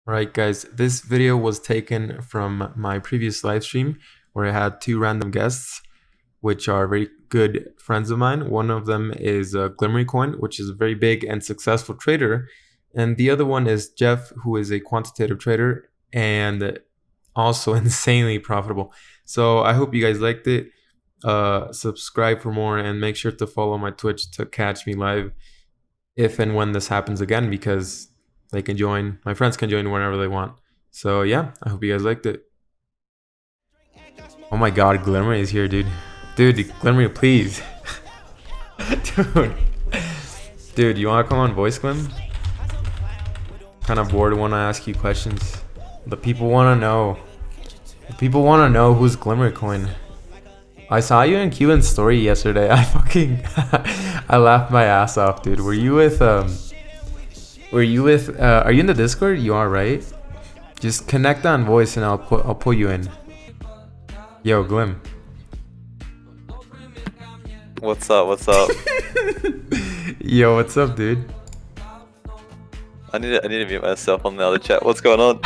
Alright guys, this video was taken from my previous live stream where I had two random guests which are very good friends of mine. One of them is Glimmery Coin, which is a very big and successful trader, and the other one is Jeff, who is a quantitative trader and also insanely profitable. So I hope you guys liked it. Subscribe for more and make sure to follow my Twitch to catch me live if and when this happens again, because they can join, my friends can join whenever they want. So yeah, I hope you guys liked it. Oh my god, Glimmery is here, dude. Dude, Glimmery, please. Dude, you wanna come on voice, Glim? Kinda bored, wanna ask you questions. The people wanna know. The people wanna know who's Glimmery Coin. I saw you in Cuban's story yesterday. I fucking I laughed my ass off, dude. Are you in the Discord? You are, right? Just connect on voice and I'll pull you in. Yo, Glim. What's up? What's up? Yo, what's up, dude? I need to mute myself on the other chat. What's going on?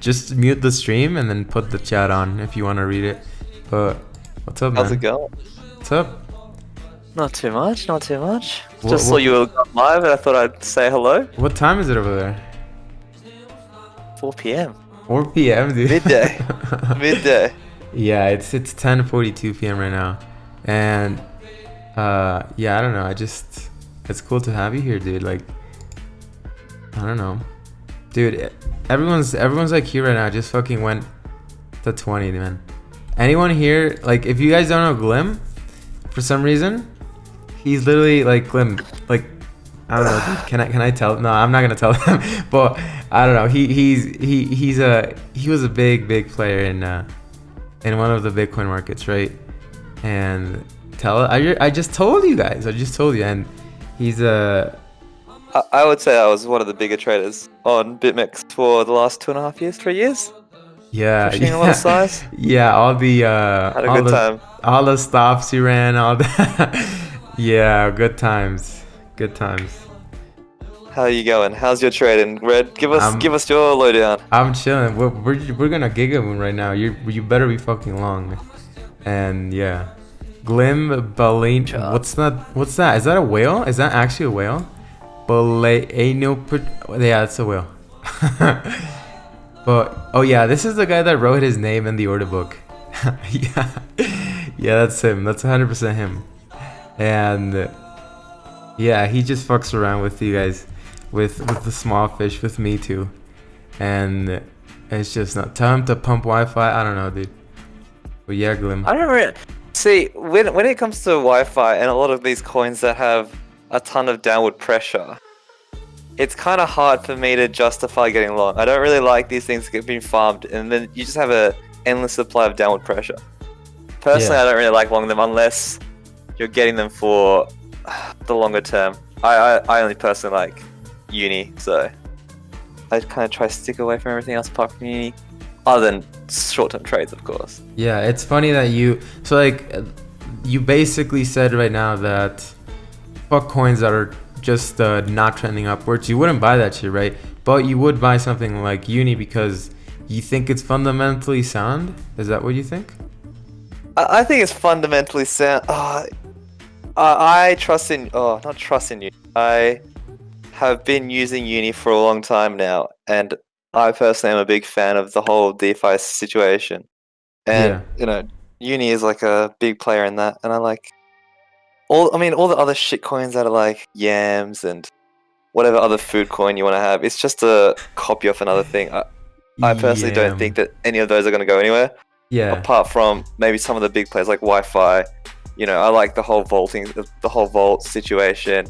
Just mute the stream and then put the chat on if you want to read it. But what's up, man? How's it going? What's up? Not too much. Not too much. What, Saw you were live and I thought I'd say hello. What time is it over there? 4 p.m. 4 p.m., dude. Midday. Midday. Yeah, it's 10:42 p.m. right now, and yeah, I don't know. It's cool to have you here, dude. Like, I don't know, dude. Everyone's like here right now. Just fucking went to 20, man. Anyone here? Like, if you guys don't know Glim, for some reason, he's literally like Glim. Like, I don't know, dude. Can I tell? No, I'm not gonna tell him. But I don't know. He was a big player in one of the Bitcoin markets, right? And I just told you guys. And he's I would say I was one of the bigger traders on BitMEX for the last 2.5 years, 3 years. Yeah, Pushing a lot of size. Yeah, all the Had a good time. All the stops you ran, all that. Yeah, good times. How are you going? How's your trading, Red? Give us your lowdown. I'm chilling. We're gonna Gigamoon right now. You better be fucking long. And yeah, Glim Baleen. What's that? Is that a whale? Is that actually a whale? Yeah, it's a whale. But oh yeah, this is the guy that wrote his name in the order book. Yeah, that's him. That's 100% him. And yeah, he just fucks around with you guys, with the small fish, with me too. And it's just not. Tell him to pump Wi-Fi. I don't know, dude. But yeah, Glim. I don't really see when it comes to Wi-Fi and a lot of these coins that have a ton of downward pressure. It's kind of hard for me to justify getting long. I don't really like these things being farmed, and then you just have a endless supply of downward pressure. Personally, Yeah. I don't really like long them unless you're getting them for the longer term. I only personally like uni, so I kind of try to stick away from everything else apart from uni, other than short-term trades, of course. Yeah, it's funny that you basically said right now that fuck coins that are just not trending upwards. You wouldn't buy that shit, right? But you would buy something like uni because you think it's fundamentally sound. Is that what you think? I think it's fundamentally sound. I trust in. Oh, not trust in uni. I have been using uni for a long time now, and I personally am a big fan of the whole DeFi situation. And you know, uni is like a big player in that, and I like all the other shit coins that are like yams and whatever other food coin you want to have. It's just a copy of another thing. I personally don't think that any of those are going to go anywhere. Yeah. Apart from maybe some of the big players like Wi-Fi. You know, I like the whole the whole vault situation.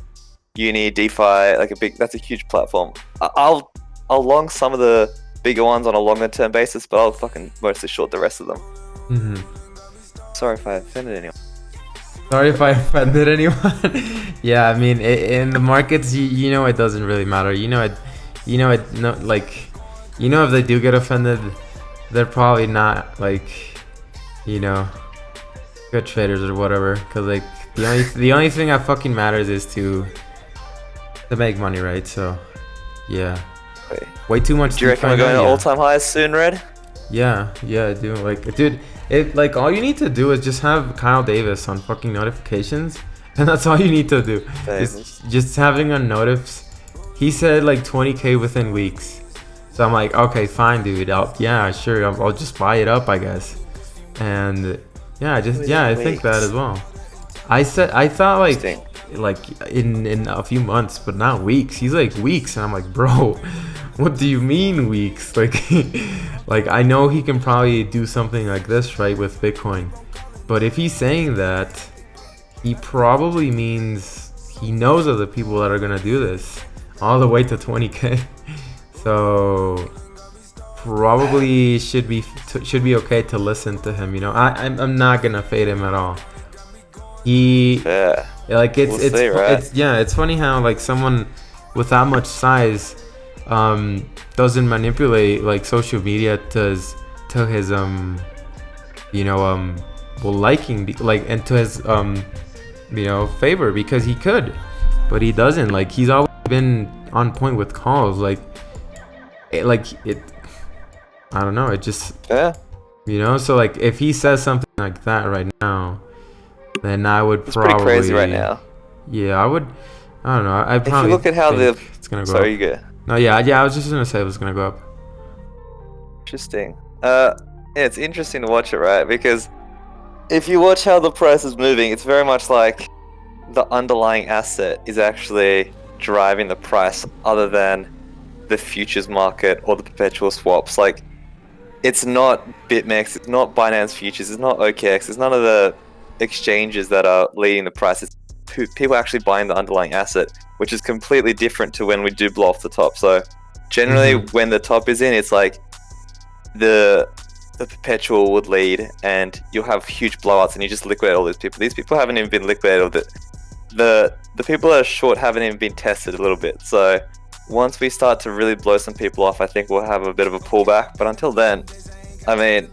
Uni, DeFi, that's a huge platform. I'll long some of the bigger ones on a longer term basis, but I'll fucking mostly short the rest of them. Mm-hmm. Sorry if I offended anyone. Sorry if I offended anyone. Yeah, I mean, in the markets, you know, it doesn't really matter. If they do get offended, they're probably not good traders or whatever. Cause like the only thing that fucking matters is to make money, right? So, yeah. Exactly. Way too much. Do you reckon we're going to all-time highs soon, Red? Yeah, dude. Like, dude, like all you need to do is just have Kyle Davis on fucking notifications, and that's all you need to do. Just having a notifs. He said like 20K within weeks, so I'm like, okay, fine, dude. I'll just buy it up, I guess. And I think that as well. I thought like in a few months, but not weeks. He's like weeks, and I'm like, bro, what do you mean weeks? Like, like I know he can probably do something like this, right, with Bitcoin, but if he's saying that, he probably means he knows other people that are gonna do this all the way to 20K. So probably should be okay to listen to him. You know, I'm not gonna fade him at all. Like it's funny how like someone with that much size doesn't manipulate like social media to his liking, like, and to his favor, because he could, but he doesn't. Like, he's always been on point with calls, I don't know, it just so like if he says something like that right now, then I would probably. It's pretty crazy right now. Yeah, I would. I don't know. I probably. If you look at how it's gonna go. Sorry, you go. No, I was just gonna say it was gonna go up. Interesting. It's interesting to watch it, right? Because if you watch how the price is moving, it's very much like the underlying asset is actually driving the price, other than the futures market or the perpetual swaps. Like, it's not BitMEX, it's not Binance Futures, it's not OKX, it's none of the exchanges that are leading the price. It's people actually buying the underlying asset, which is completely different to when we do blow off the top. So generally when the top is in, it's like the perpetual would lead, and you'll have huge blowouts, and you just liquidate all these people. These people haven't even been liquidated. The people that are short haven't even been tested a little bit. So once we start to really blow some people off, I think we'll have a bit of a pullback. But until then, I mean,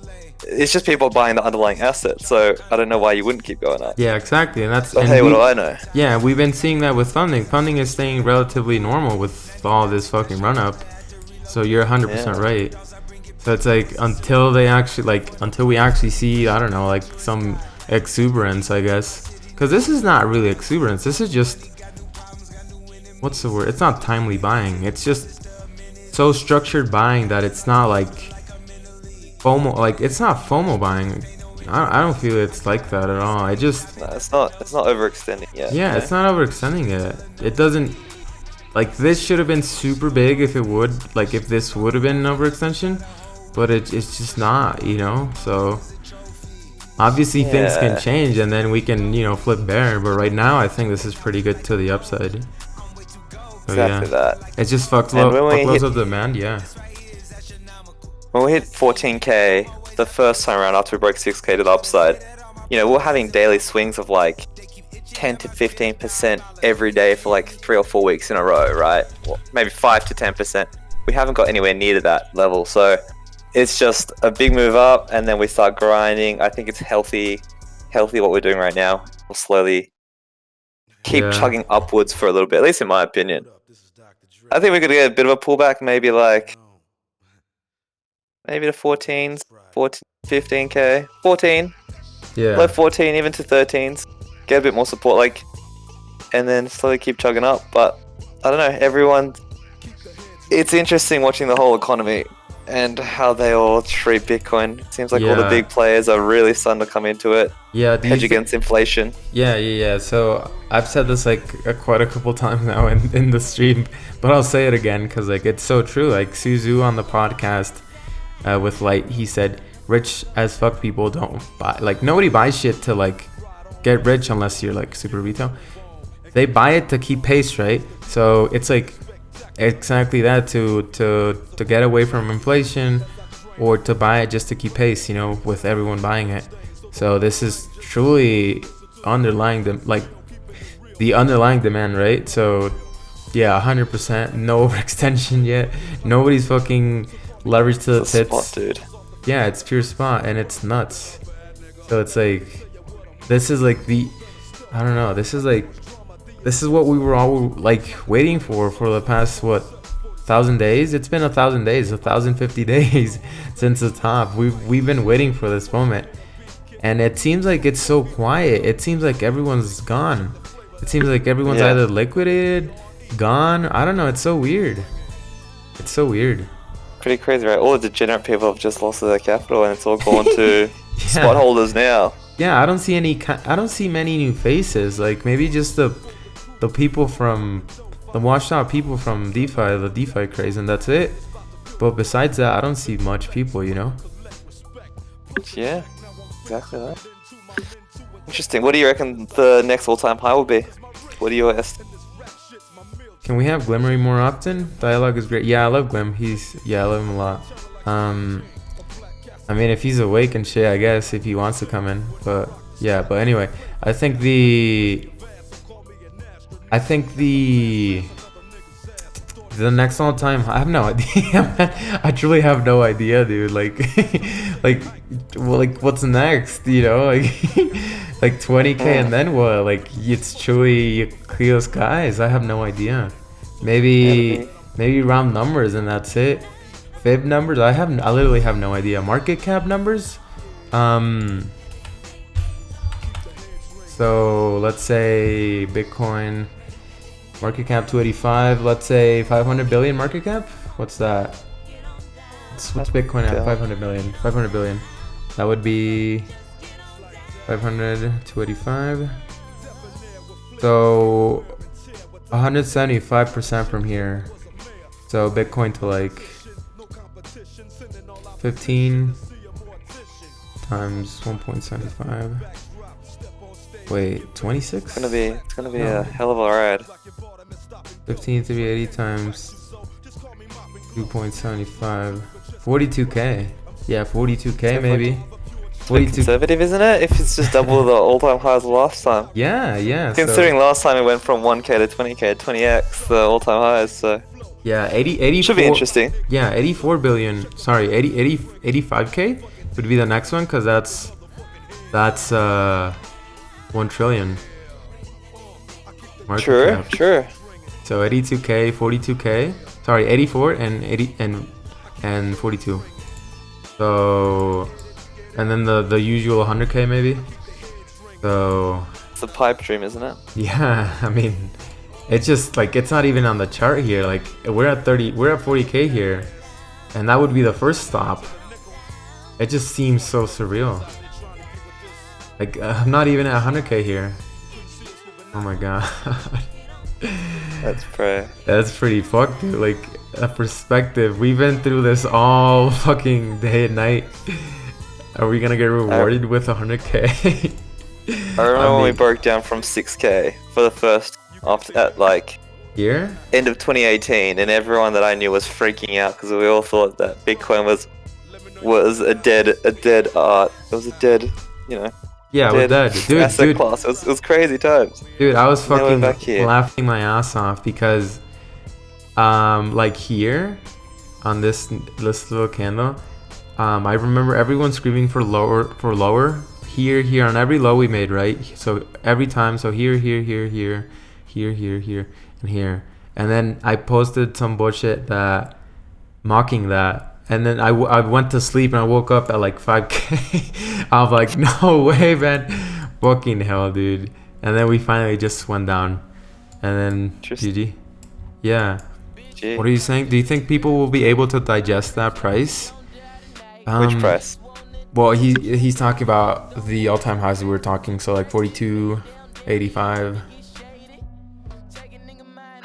it's just people buying the underlying asset, so I don't know why you wouldn't keep going up. Yeah, exactly, and But hey, what do I know? Yeah, we've been seeing that with funding. Funding is staying relatively normal with all this fucking run up. So you're 100% right. So it's like until we actually see, I don't know, like some exuberance, I guess. Because this is not really exuberance. This is just, what's the word? It's not timely buying. It's just so structured buying that it's not like FOMO. Like, it's not FOMO buying. I don't feel it's like that at all. I just... No, it's not overextending yet. Yeah, it's not overextending it. It doesn't... Like, this should have been super big if it would... Like, if this would have been an overextension. But it's just not, So... Obviously, things can change, and then we can, flip bear. But right now, I think this is pretty good to the upside. So, exactly that. It's just fuckloads of demand, When we hit 14K the first time around after we broke 6K to the upside, we're having daily swings of like 10 to 15% every day for like 3 or 4 weeks in a row, right? Well, maybe 5 to 10%. We haven't got anywhere near to that level, so it's just a big move up, and then we start grinding. I think it's healthy what we're doing right now. We'll slowly keep chugging upwards for a little bit, at least in my opinion. I think we're going to get a bit of a pullback, maybe to 14, 15K, 14. Yeah. Low 14, even to 13s. Get a bit more support, and then slowly keep chugging up. But I don't know, it's interesting watching the whole economy and how they all treat Bitcoin. It seems like all the big players are really starting to come into it. Yeah, hedge against inflation. Yeah. So I've said this quite a couple times now in the stream, but I'll say it again because it's so true. Like Suzu on the podcast with Light, he said, "Rich as fuck people don't buy. Like, nobody buys shit to get rich unless you're super retail. They buy it to keep pace, right? So it's exactly that, to get away from inflation, or to buy it just to keep pace, with everyone buying it. So this is truly underlying the underlying demand, right? So 100%, no overextension yet. Nobody's fucking leveraged to the tits. Spot, dude. Yeah, it's pure spot, and it's nuts. So it's this is I don't know, this is what we were all waiting for the past 1,000 days. It's been 1,000 days, 1,050 days since the top. We've been waiting for this moment, and it seems like it's so quiet. It seems like everyone's gone. It seems like everyone's either liquidated, gone. I don't know. It's so weird. It's so weird. Pretty crazy, right? All the degenerate people have just lost their capital, and it's all gone to spot holders now. Yeah, I don't see many new faces. Like maybe just the people from the washed out people from DeFi, the DeFi craze, and that's it. But besides that, I don't see much people, you know? Yeah, exactly that. Interesting. What do you reckon the next all-time high will be? What are your estimates? Can we have Glimmery more often? Dialogue is great. Yeah, I love Glim. I love him a lot. I mean, if he's awake and shit, I guess, if he wants to come in. But yeah, but anyway, I think the next all time, I have no idea. I truly have no idea, dude. Like what's next? You know, like 20K and then what? Like it's truly clear skies. I have no idea. Maybe round numbers and that's it. Fib numbers, I literally have no idea. Market cap numbers. So let's say Bitcoin market cap 285. Let's say 500 billion market cap. What's that? What's Bitcoin at? 500 million. 500 billion. That would be 500 285. So 175% from here. So Bitcoin to like 15 times 1.75. Wait, 26? It's gonna be a hell of a ride. 15 to be 80 times 2.75. 42K. Yeah, 42K maybe. 42. Conservative, isn't it? If it's just double the all-time highs last time. Yeah. Considering last time it went from 1K to 20K, 20x the all-time highs. So yeah, 84 should be interesting. Yeah, 84 billion. Sorry, 85K would be the next one because that's 1 trillion. Sure. So 82K, 42K. Sorry, 84 and 80 and 42. So and then the usual 100K maybe. So it's a pipe dream, isn't it? Yeah, I mean, it's just like it's not even on the chart here. Like we're at 40K here, and that would be the first stop. It just seems so surreal. Like I'm not even at 100K here. Oh my god. That's pretty fucked, dude. Like a perspective. We've been through this all fucking day and night. Are we gonna get rewarded with 100K? I remember when we broke down from 6K for the first at like year end of 2018, and everyone that I knew was freaking out because we all thought that Bitcoin was a dead art. It was a dead, you know. Yeah, with that, dude, class. It was crazy times. Dude, I was fucking laughing my ass off because, like here, on this little candle, I remember everyone screaming for lower. Here, on every low we made, right? So every time, so here, and here, and then I posted some bullshit that mocking that. And then I went to sleep and I woke up at like 5K. I was like, no way, man. Fucking hell, dude. And then we finally just went down. And then GG. Yeah. G. What are you saying? Do you think people will be able to digest that price? Which price? Well, he's talking about the all-time highs we were talking. So like 42.85.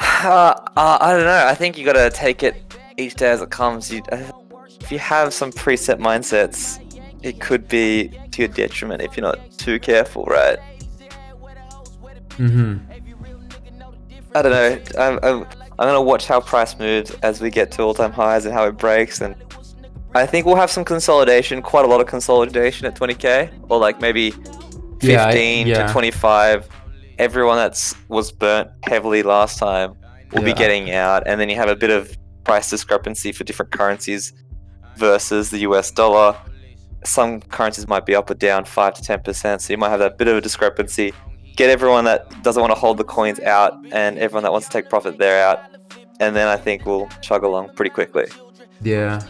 I don't know. I think you gotta take it each day as it comes. If you have some preset mindsets, it could be to your detriment if you're not too careful, right? I don't know. I'm gonna watch how price moves as we get to all-time highs and how it breaks, and I think we'll have some consolidation, quite a lot of consolidation at 20K, or like maybe 15 to 25. Everyone was burnt heavily last time will be getting out, and then you have a bit of price discrepancy for different currencies versus the US dollar. Some currencies might be up or down 5 to 10%, so you might have that bit of a discrepancy. Get everyone that doesn't want to hold the coins out, and everyone that wants to take profit, they're out. and then I think we'll chug along pretty quickly. Yeah,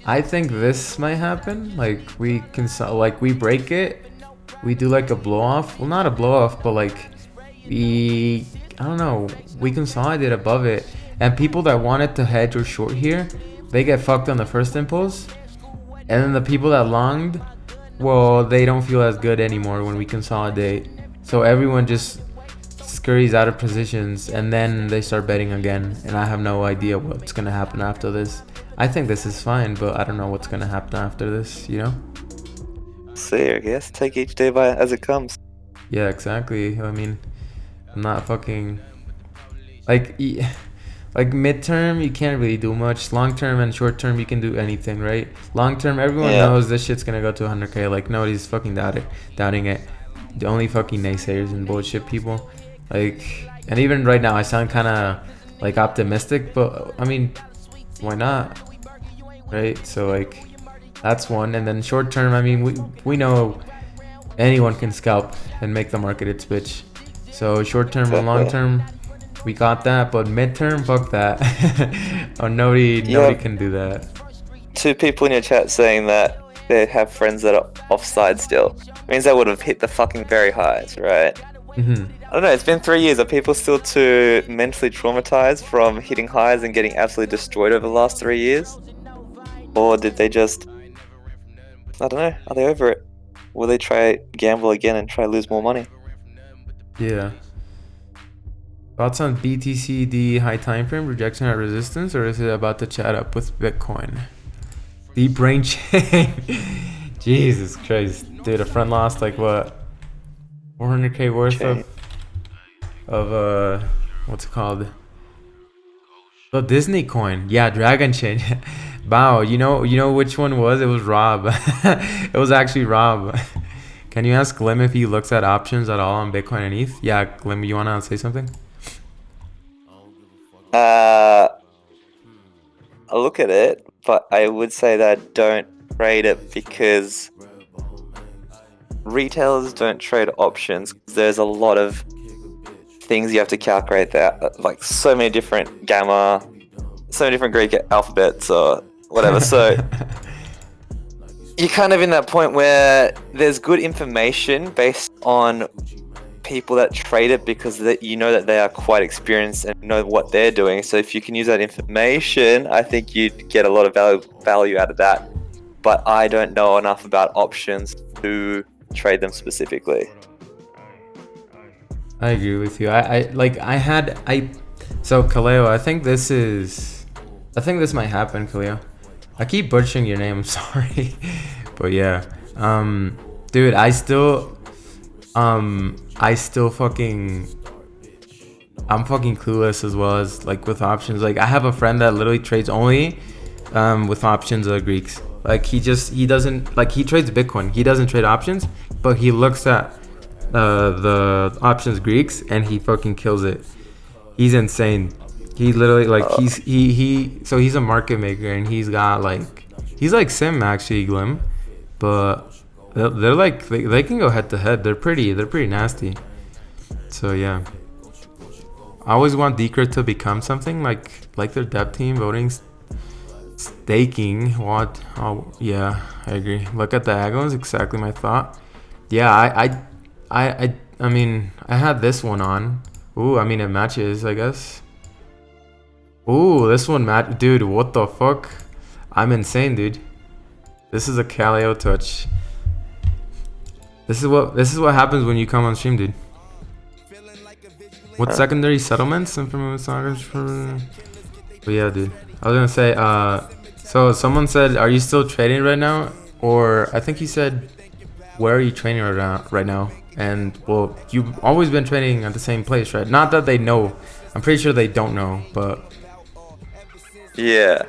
I think this might happen. Like we can, like we break it, we do like a blow off. Well, not a blow off, but like I don't know, we consolidate above it, and people that wanted to hedge or short here, they get fucked on the first impulse, and then the people that longed, well, they don't feel as good anymore when we consolidate. So everyone just scurries out of positions, and then they start betting again, and I have no idea what's gonna happen after this. I think this is fine, but I don't know what's gonna happen after this, you know? See, I guess take each day by as it comes. Yeah, exactly. I mean, I'm not fucking like like midterm you can't really do much. Long term and short term you can do anything, right? Long term everyone knows this shit's gonna go to 100k. Like nobody's fucking doubting it. The only fucking naysayers and bullshit people. Like, and even right now I sound kind of like optimistic, but I mean, why not? Right? So like that's one. And then short term, I mean, we know anyone can scalp and make the market its bitch. So short term and long term, we got that. But midterm, fuck that. Oh, nobody can do that. 2 people in your chat saying that they have friends that are offside still. It means they would have hit the fucking very highs, right? Mm-hmm. I don't know, it's been 3 years. Are people still too mentally traumatized from hitting highs and getting absolutely destroyed over the last 3 years? Or did they just, I don't know, are they over it? Will they try gamble again and try lose more money? Yeah. Thoughts on BTCD high time frame rejection at resistance, or is it about to chat up with Bitcoin? Deep brain chain. Jesus Christ, dude! A friend lost like what, 400k worth of what's it called? The Disney coin. Yeah, Dragon Chain. Wow, you know which one was? It was Rob. It was actually Rob. Can you ask Glim if he looks at options at all on Bitcoin and ETH? Yeah, Glim, you wanna say something? I look at it, but I would say that I don't trade it because retailers don't trade options. There's a lot of things you have to calculate there, like so many different gamma, so many different Greek alphabets or whatever. So you're kind of in that point where there's good information based on people that trade it because you know that they are quite experienced and know what they're doing. So if you can use that information, I think you'd get a lot of value out of that. But I don't know enough about options to trade them specifically. I agree with you. So Kaleo, I think this might happen, Kaleo. I keep butchering your name, I'm sorry. But yeah. Dude, I'm fucking clueless as well as like with options. Like I have a friend that literally trades only with options of Greeks. Like he trades Bitcoin. He doesn't trade options, but he looks at the options Greeks and he fucking kills it. He's insane. He literally like he's a market maker and he's like Sim actually, Glim, but they're like they can go head to head. They're pretty nasty. So yeah, I always want Decred to become something like their dev team voting, staking. What? Oh yeah, I agree. Look at the Agons. Exactly my thought. Yeah, I mean I had this one on. Ooh, I mean it matches, I guess. Ooh, this one dude. What the fuck? I'm insane, dude. This is a Kaleo touch. This is what happens when you come on stream, dude. What secondary settlements and from But yeah, dude. I was gonna say, so someone said, are you still trading right now? Or I think he said, where are you trading right now? And well, you've always been trading at the same place, right? Not that they know. I'm pretty sure they don't know, but yeah,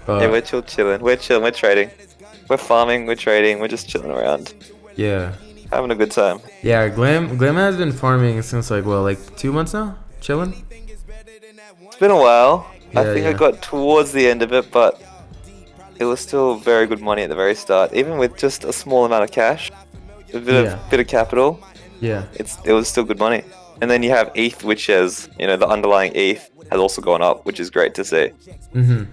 we're chilling. We're chilling. We're trading. We're farming. We're trading. We're just chilling around. Yeah. Having a good time. Yeah, Glim has been farming since like 2 months now? Chilling? It's been a while. Yeah, I think I got towards the end of it, but it was still very good money at the very start. Even with just a small amount of cash, a bit of capital. Yeah. It was still good money. And then you have ETH, which is, the underlying ETH has also gone up, which is great to see. Mm-hmm.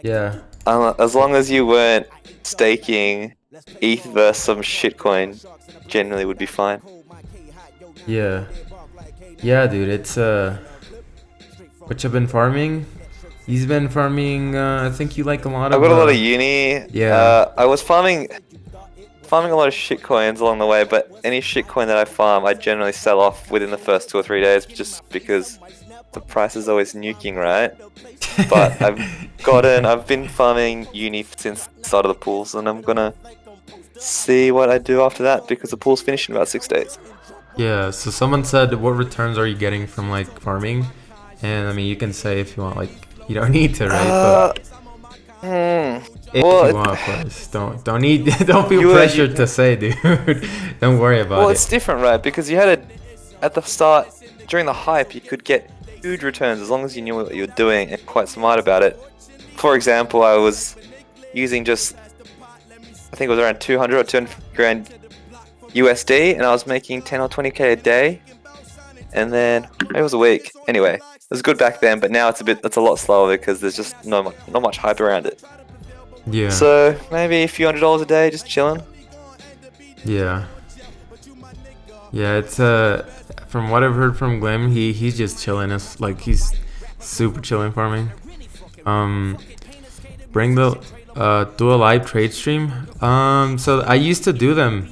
Yeah. As long as you weren't staking ETH versus some shitcoin, generally would be fine. Yeah. Yeah, dude. It's which I've been farming. He's been farming. I think you like a lot of. I've got a lot of uni. Yeah. I was farming a lot of shitcoins along the way, but any shitcoin that I farm, I generally sell off within the first 2 or 3 days, just because the price is always nuking, right? But I've been farming uni since the start of the pools, and I'm gonna see what I do after that because the pool's finished in about 6 days. Yeah. So someone said, "What returns are you getting from like farming?" And I mean, you can say if you want, like, you don't need to, right? But if you want, of course, don't feel pressured to say, dude. Don't worry about it. Well, it's different, right? Because you had at the start, during the hype, you could get huge returns as long as you knew what you were doing and quite smart about it. For example, I was using just, I think it was around 200 or 200 grand USD, and I was making 10 or 20k a day, and then it was a week. Anyway, it was good back then, but now it's a lot slower because there's just not much hype around it. Yeah. So maybe a few $100s a day, just chilling. Yeah. Yeah, it's from what I've heard from Glim, he's just chilling. It's like he's super chilling farming. Bring the do a live trade stream. So I used to do them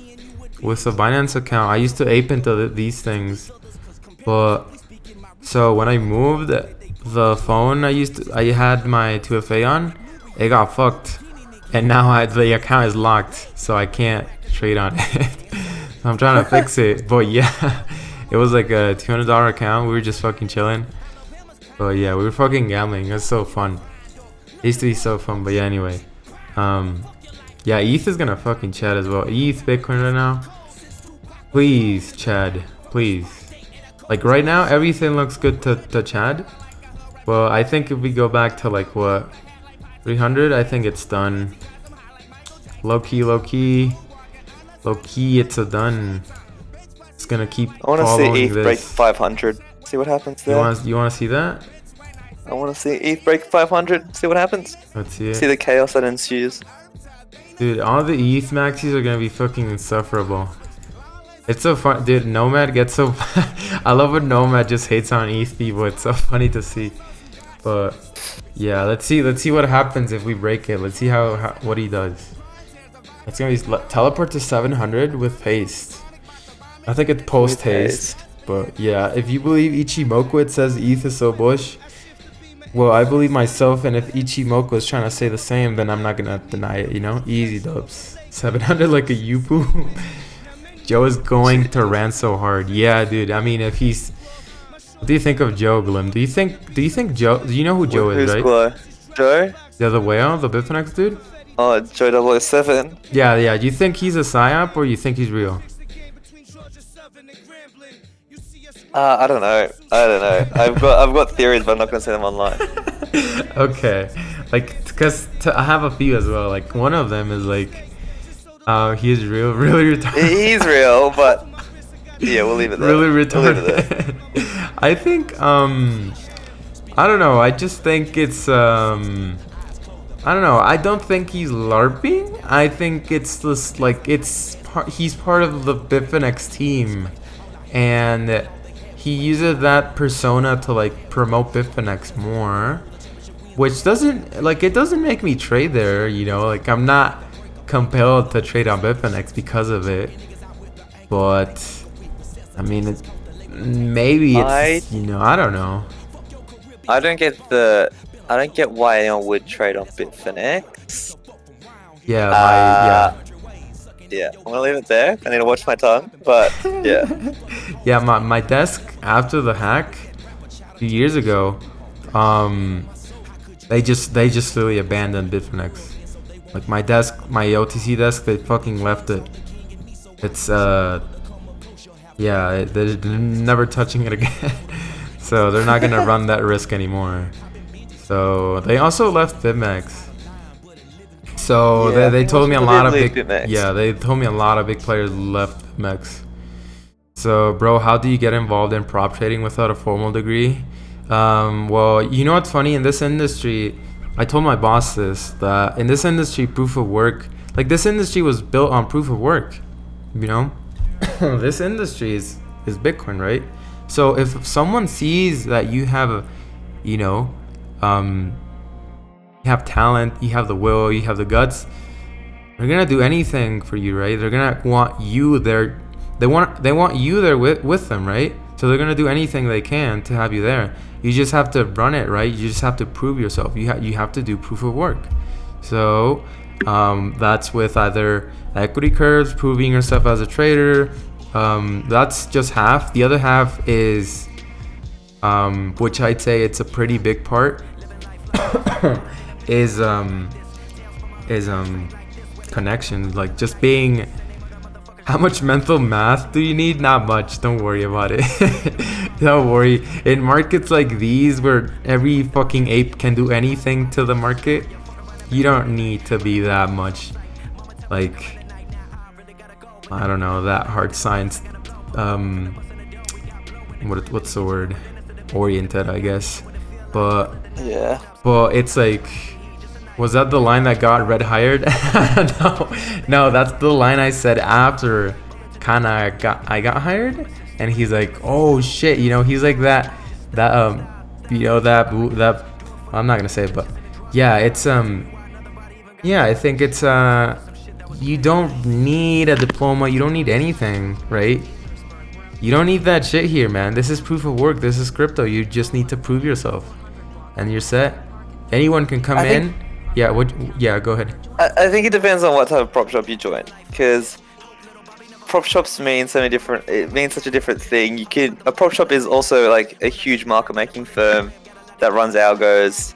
with a Binance account. I used to ape into these things, but so when I moved the phone, I had my 2FA on. It got fucked, and now the account is locked, so I can't trade on it. I'm trying to fix it, but yeah, it was like a $200 account. We were just fucking chilling, but yeah, we were fucking gambling. It was so fun. It used to be so fun, but yeah, anyway, yeah, ETH is gonna fucking Chad as well. ETH, Bitcoin right now. Please, Chad, please. Like right now, everything looks good to Chad. Well, I think if we go back to like what, 300, I think it's done. Low key, it's a done. It's gonna keep. I want to see ETH break 500. See what happens there. You want to see that? I want to see ETH break 500. See what happens. Let's see it. See the chaos that ensues. Dude, all the ETH maxis are gonna be fucking insufferable. It's so fun, dude. Nomad gets so. I love when Nomad just hates on ETH people. It's so funny to see. But yeah, let's see what happens if we break it. Let's see what he does. It's gonna be teleport to 700 with haste. I think it's post haste. But yeah, if you believe Ichimoku says ETH is so bush, well, I believe myself, and if Ichimoku is trying to say the same, then I'm not gonna deny it. You know, easy dubs. 700 like a Yupu. Joe is going to rant so hard. Yeah, dude. I mean, if he's... What do you think of Joe, Glim? Do you think Joe... Do you know who Joe is, right? Who's Joe? Yeah, the whale, the Bitfinex dude? Oh, Joe 007. Yeah. Do you think he's a psyop or you think he's real? I don't know. I've got theories, but I'm not gonna say them online. Okay. Like, because I have a few as well. Like, one of them is like... he is real, really retarded. He's real, but yeah, we'll leave it there. Really retarded. I think I don't know. I just think it's I don't know. I don't think he's LARPing. I think it's this like he's part of the Bitfinex team, and he uses that persona to like promote Bitfinex more, which doesn't make me trade there. You know, like I'm not compelled to trade on Bitfinex because of it, but I mean, maybe it's I don't know. I don't get why anyone would trade on Bitfinex. Yeah, yeah. I'm gonna leave it there. I need to watch my tongue, but yeah. Yeah, my desk after the hack a few years ago, they just literally abandoned Bitfinex. Like my desk, my OTC desk, they fucking left it. It's yeah, they're never touching it again. So they're not gonna run that risk anymore. So they also left BitMEX. So yeah, they told me a lot of big players left BitMEX. So bro, how do you get involved in prop trading without a formal degree? Well, you know what's funny in this industry? I told my boss this, that in this industry, proof of work, like this industry was built on proof of work. You know, this industry is Bitcoin, right? So if someone sees that you have a, you know, you have talent, you have the will, you have the guts, they're gonna do anything for you, right? They're gonna want you there. They want you there with them, right? So they're gonna do anything they can to have you there. You just have to run it, right? You just have to prove yourself. You have to do proof of work. So that's with either equity curves, proving yourself as a trader. That's just half. The other half is, which I'd say it's a pretty big part, is connections. Like just being. How much mental math do you need? Not much. Don't worry about it. Don't worry. In markets like these where every fucking ape can do anything to the market, you don't need to be that much, like, I don't know, that hard science, what's the word? Oriented, I guess. But Yeah. it's like, was that the line that got red hired? No, that's the line I said after I got hired, and he's like, oh shit, you know, he's like that you know, that I'm not gonna say it, but yeah, it's yeah, I think it's you don't need a diploma, you don't need anything, right? You don't need that shit here, man. This is proof of work. This is crypto. You just need to prove yourself, and you're set. Anyone can come in. Yeah, yeah, go ahead. I think it depends on what type of prop shop you join, because prop shops mean so many different. It means such a different thing. A prop shop is also like a huge market making firm that runs algos.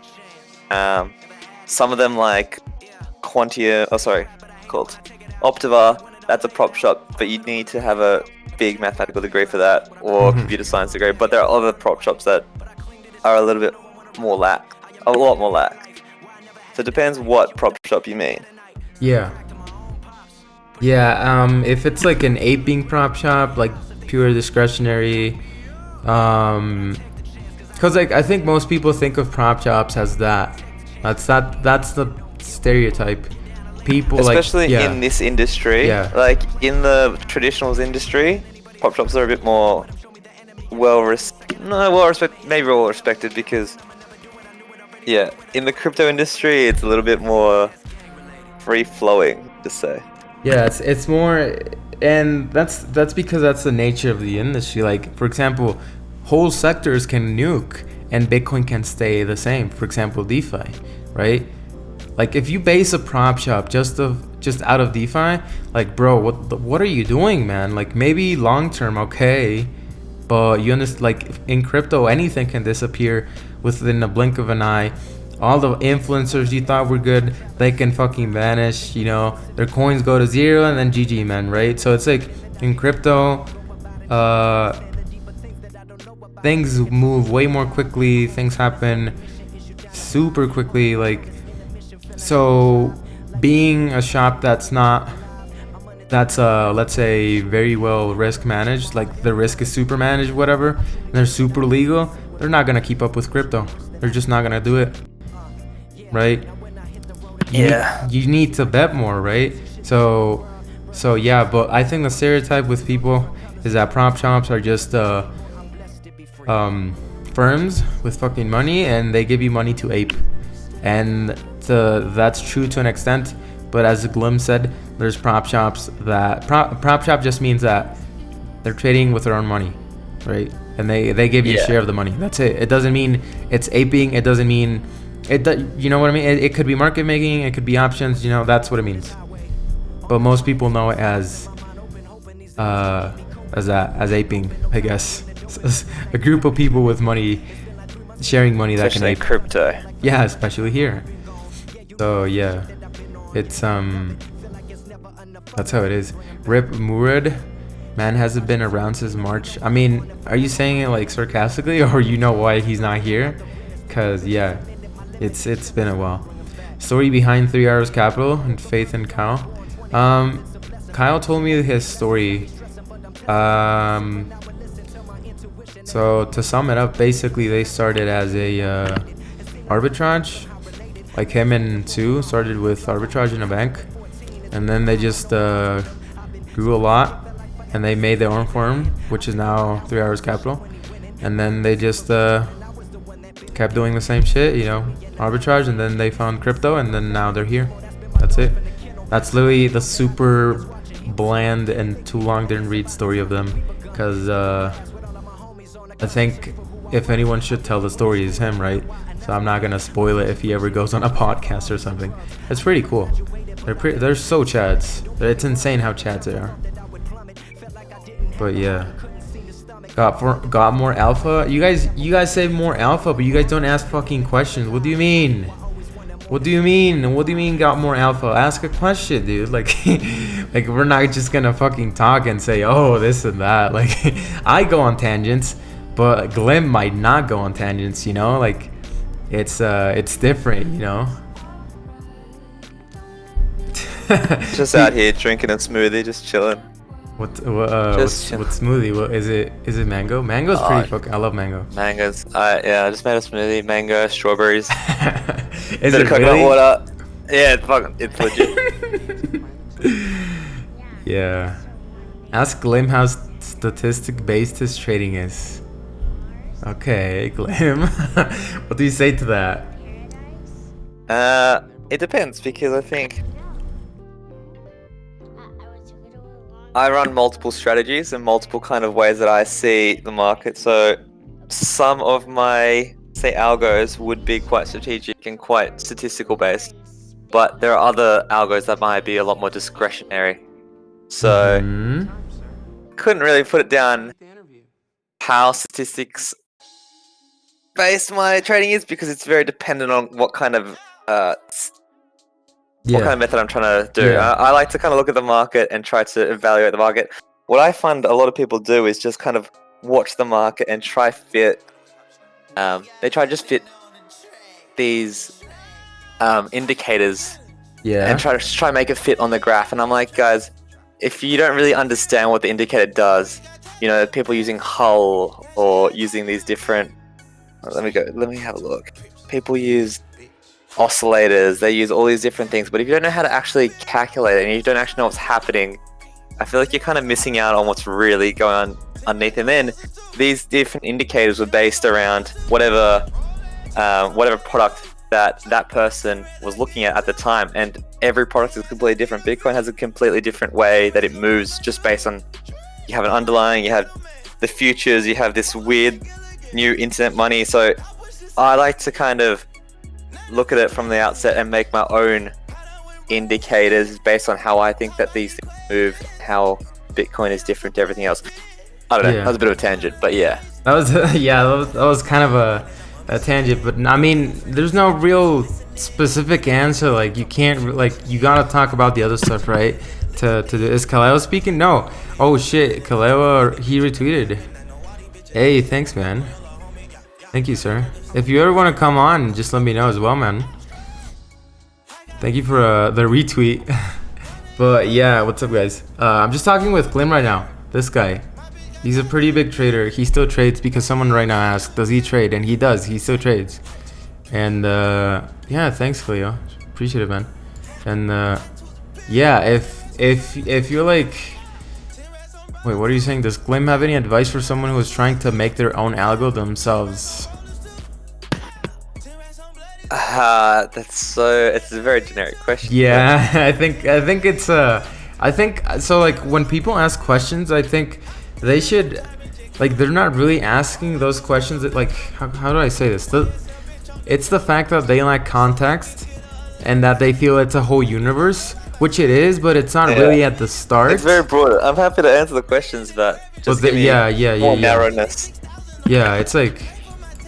Some of them like Quantia, called Optiva. That's a prop shop, but you need to have a big mathematical degree for that, or computer science degree. But there are other prop shops that are a little bit more a lot more lax. So it depends what prop shop you mean. Yeah. If it's like an aping prop shop, like pure discretionary, because like I think most people think of prop shops as that. That's the stereotype. People especially like, in this industry, like in the traditionals industry, prop shops are a bit more well respected because in the crypto industry it's a little bit more free flowing, to say. Yeah, it's more, and that's because that's the nature of the industry. Like, for example, whole sectors can nuke and Bitcoin can stay the same. For example, DeFi, right? Like if you base a prop shop just out of DeFi, like, bro, what are you doing, man? Like maybe long term, okay, but you understand, like in crypto, anything can disappear within a blink of an eye. All the influencers you thought were good, they can fucking vanish. You know, their coins go to zero and then GG, man, right? So it's like in crypto, things move way more quickly. Things happen super quickly, like. So being a shop that's let's say very well risk managed, like the risk is super managed, whatever, and they're super legal, they're not gonna keep up with crypto. They're just not gonna do it, right? You need to bet more, right? So yeah, but I think the stereotype with people is that prop shops are just firms with fucking money and they give you money to ape. And that's true to an extent, but as Glim said, there's prop shops that prop shop just means that they're trading with their own money, right? And they give you a share of the money. That's it. It doesn't mean it's aping. It doesn't mean it. You know what I mean? It could be market making. It could be options. You know, that's what it means. But most people know it as aping, I guess. A group of people with money sharing money that especially can ape. Crypto. Yeah, especially here. So yeah, it's that's how it is. Rip Murad, man hasn't been around since March. I mean, are you saying it like sarcastically, or you know why he's not here? Cause yeah, it's been a while. Story behind 3 Hours Capital and Faith and Kyle. Kyle told me his story. So to sum it up, basically they started as a arbitrage. Like him and Sue started with arbitrage in a bank, and then they just grew a lot, and they made their own firm, which is now 3 Hours Capital. And then they just kept doing the same shit, you know, arbitrage, and then they found crypto, and then now they're here. That's it. That's literally the super bland and too long didn't read story of them, because I think if anyone should tell the story is him, right? So I'm not gonna spoil it if he ever goes on a podcast or something. It's pretty cool. They're so chads. It's insane how chads they are. But yeah, got more alpha. You guys say more alpha, but you guys don't ask fucking questions. What do you mean? What do you mean? What do you mean got more alpha? Ask a question, dude. Like, like we're not just gonna fucking talk and say, oh, this and that. Like, I go on tangents, but Glim might not go on tangents. You know, like, it's different. You know. Just out here drinking a smoothie, just chilling. What smoothie? What is it? Is it mango? Mango's pretty fucking. I love mango. Mangoes. Yeah, I just made a smoothie. Mango, strawberries. Is it coconut really? water. Yeah, it's legit. Yeah. Ask Glim how statistic-based his trading is. Okay, Glim. What do you say to that? It depends, because I think I run multiple strategies and multiple kind of ways that I see the market. So some of my, say, algos would be quite strategic and quite statistical based, but there are other algos that might be a lot more discretionary. So couldn't really put it down how statistics based my trading is, because it's very dependent on what kind of what kind of method I'm trying to do. Yeah. I like to kind of look at the market and try to evaluate the market. What I find a lot of people do is just kind of watch the market and try fit. They try to just fit these indicators, and try to make it fit on the graph. And I'm like, guys, if you don't really understand what the indicator does, you know, people using Hull or using these different. Let me have a look. People use oscillators, they use all these different things, but if you don't know how to actually calculate it and you don't actually know what's happening, I feel like you're kind of missing out on what's really going on underneath. And then these different indicators were based around whatever product that person was looking at the time, and every product is completely different. Bitcoin has a completely different way that it moves, just based on, you have an underlying, you have the futures, you have this weird new internet money. So I like to kind of look at it from the outset and make my own indicators based on how I think that these things move, how Bitcoin is different to everything else. I don't know. That was a bit of a tangent, but yeah. That was that was kind of a tangent, but I mean, there's no real specific answer. Like, you can't, like, you gotta talk about the other stuff, right? To do. Is Kaleo speaking? No. Oh shit, Kaleo, he retweeted. Hey, thanks, man. Thank you, sir. If you ever want to come on, just let me know as well, man. Thank you for the retweet. But yeah, what's up, guys? I'm just talking with Glim right now. This guy, he's a pretty big trader. He still trades, because someone right now asked, does he trade? And he does. He still trades. And yeah, thanks, Cleo. Appreciate it, man. And yeah, if you're like, wait, what are you saying? Does Glim have any advice for someone who is trying to make their own algo themselves? It's a very generic question. Yeah, I think it's I think so. Like, when people ask questions, I think they should, like, they're not really asking those questions that, like, how do I say this? It's the fact that they lack context and that they feel it's a whole universe, which it is, but it's not really at the start. It's very broad. I'm happy to answer the questions, but just give me more narrowness. Yeah, it's like,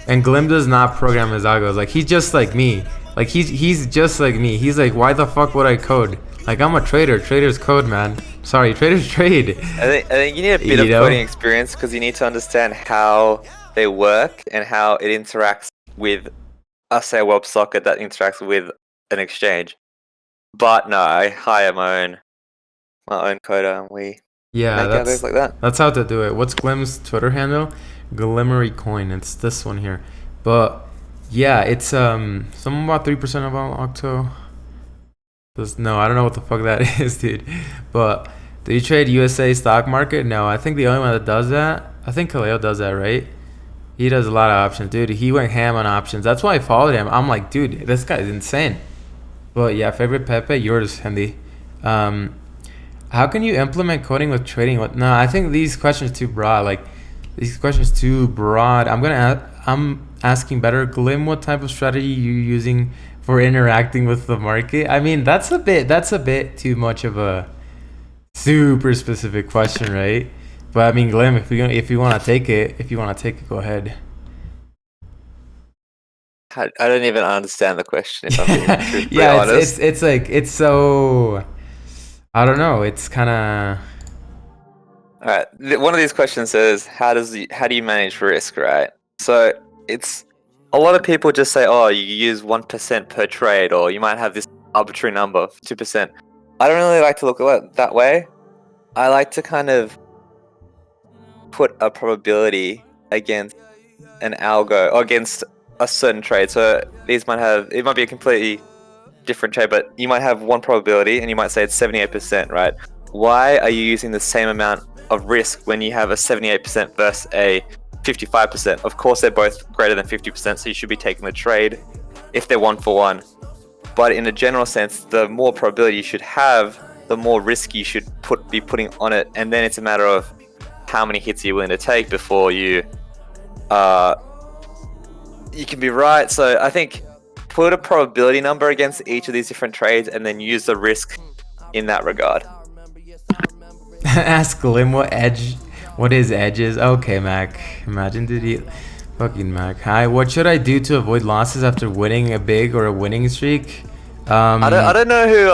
and Glim does not program his algos. Like, he's just like me. Like, he's just like me. He's like, why the fuck would I code? Like, I'm a trader. Traders code, man. Sorry, traders trade. I think you need a bit of coding experience, because you need to understand how they work and how it interacts with, say, a WebSocket that interacts with an exchange. But no, I hire my own coder, and we make algos like that. That's how to do it. What's Glim's Twitter handle? Glimmery coin. It's this one here. But yeah, it's something about 3% of all Octo. No, I don't know what the fuck that is, dude. But do you trade USA stock market? No, I think the only one that does that, I think Kaleo does that, right? He does a lot of options, dude. He went ham on options. That's why I followed him. I'm like, dude, this guy's insane. But yeah, favorite Pepe, yours, Hendy. How can you implement coding with trading? No, I think these questions too broad. Like, these questions too broad. I'm asking better. Glim, what type of strategy you using for interacting with the market? I mean, that's a bit too much of a super specific question, right? But I mean, Glim, if you want to take it, go ahead. I don't even understand the question. If I'm being truthfully Yeah, honest. it's like it's so, I don't know. It's kind of. All right. One of these questions says, how do you manage risk, right? So it's a lot of people just say, oh, you use 1% per trade, or you might have this arbitrary number, 2%. I don't really like to look at it that way. I like to kind of put a probability against an algo, or against a certain trade. So it might be a completely different trade, but you might have one probability and you might say it's 78%, right? Why are you using the same amount of risk when you have a 78% versus a 55%? Of course, they're both greater than 50%, so you should be taking the trade if they're 1-for-1. But in a general sense, the more probability you should have, the more risk you should be putting on it, and then it's a matter of how many hits you're willing to take before you can be right. So I think put a probability number against each of these different trades, and then use the risk in that regard. Ask Glim what his edge is. Okay, Mac. Imagine, did he? Fucking Mac. Hi, what should I do to avoid losses after winning a big or a winning streak? I don't know who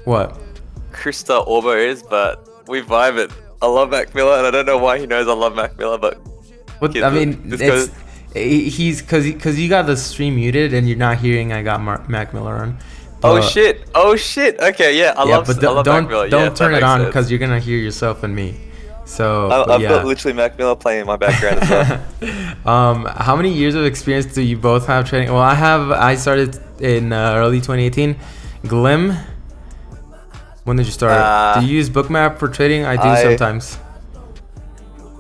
What? Krista Orbo is, but we vibe it. I love Mac Miller, and I don't know why he knows I love Mac Miller, but What? I mean, he's because you got the stream muted and you're not hearing I got Mac Miller on. Oh shit! Okay, yeah, I love Mac Miller. Don't turn it on because you're gonna hear yourself and me. So I've got literally Mac Miller playing in my background as well. How many years of experience do you both have trading? Well, I started in early 2018. Glim, when did you start? Do you use Bookmap for trading? I do sometimes.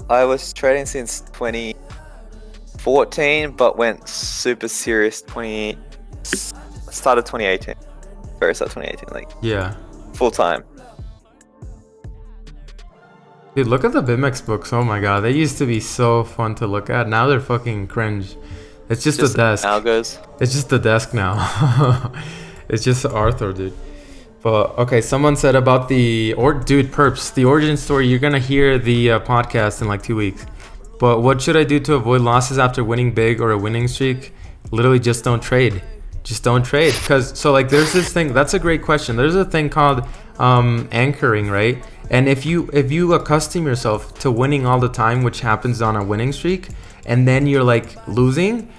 I was trading since 2014, but went super serious started 2018. Very start 2018, like yeah, full time. Dude, look at the BIMX books. Oh my god, they used to be so fun to look at. Now they're fucking cringe. It's just the desk. Algos. It's just the desk now. It's just Arthur, dude. But okay, someone said about dude, perps, the origin story. You're gonna hear the podcast in like 2 weeks. But what should I do to avoid losses after winning big or a winning streak? Literally, just don't trade. Just don't trade. So like, there's this thing. That's a great question. There's a thing called anchoring, right? And if you accustom yourself to winning all the time, which happens on a winning streak, and then you're like losing,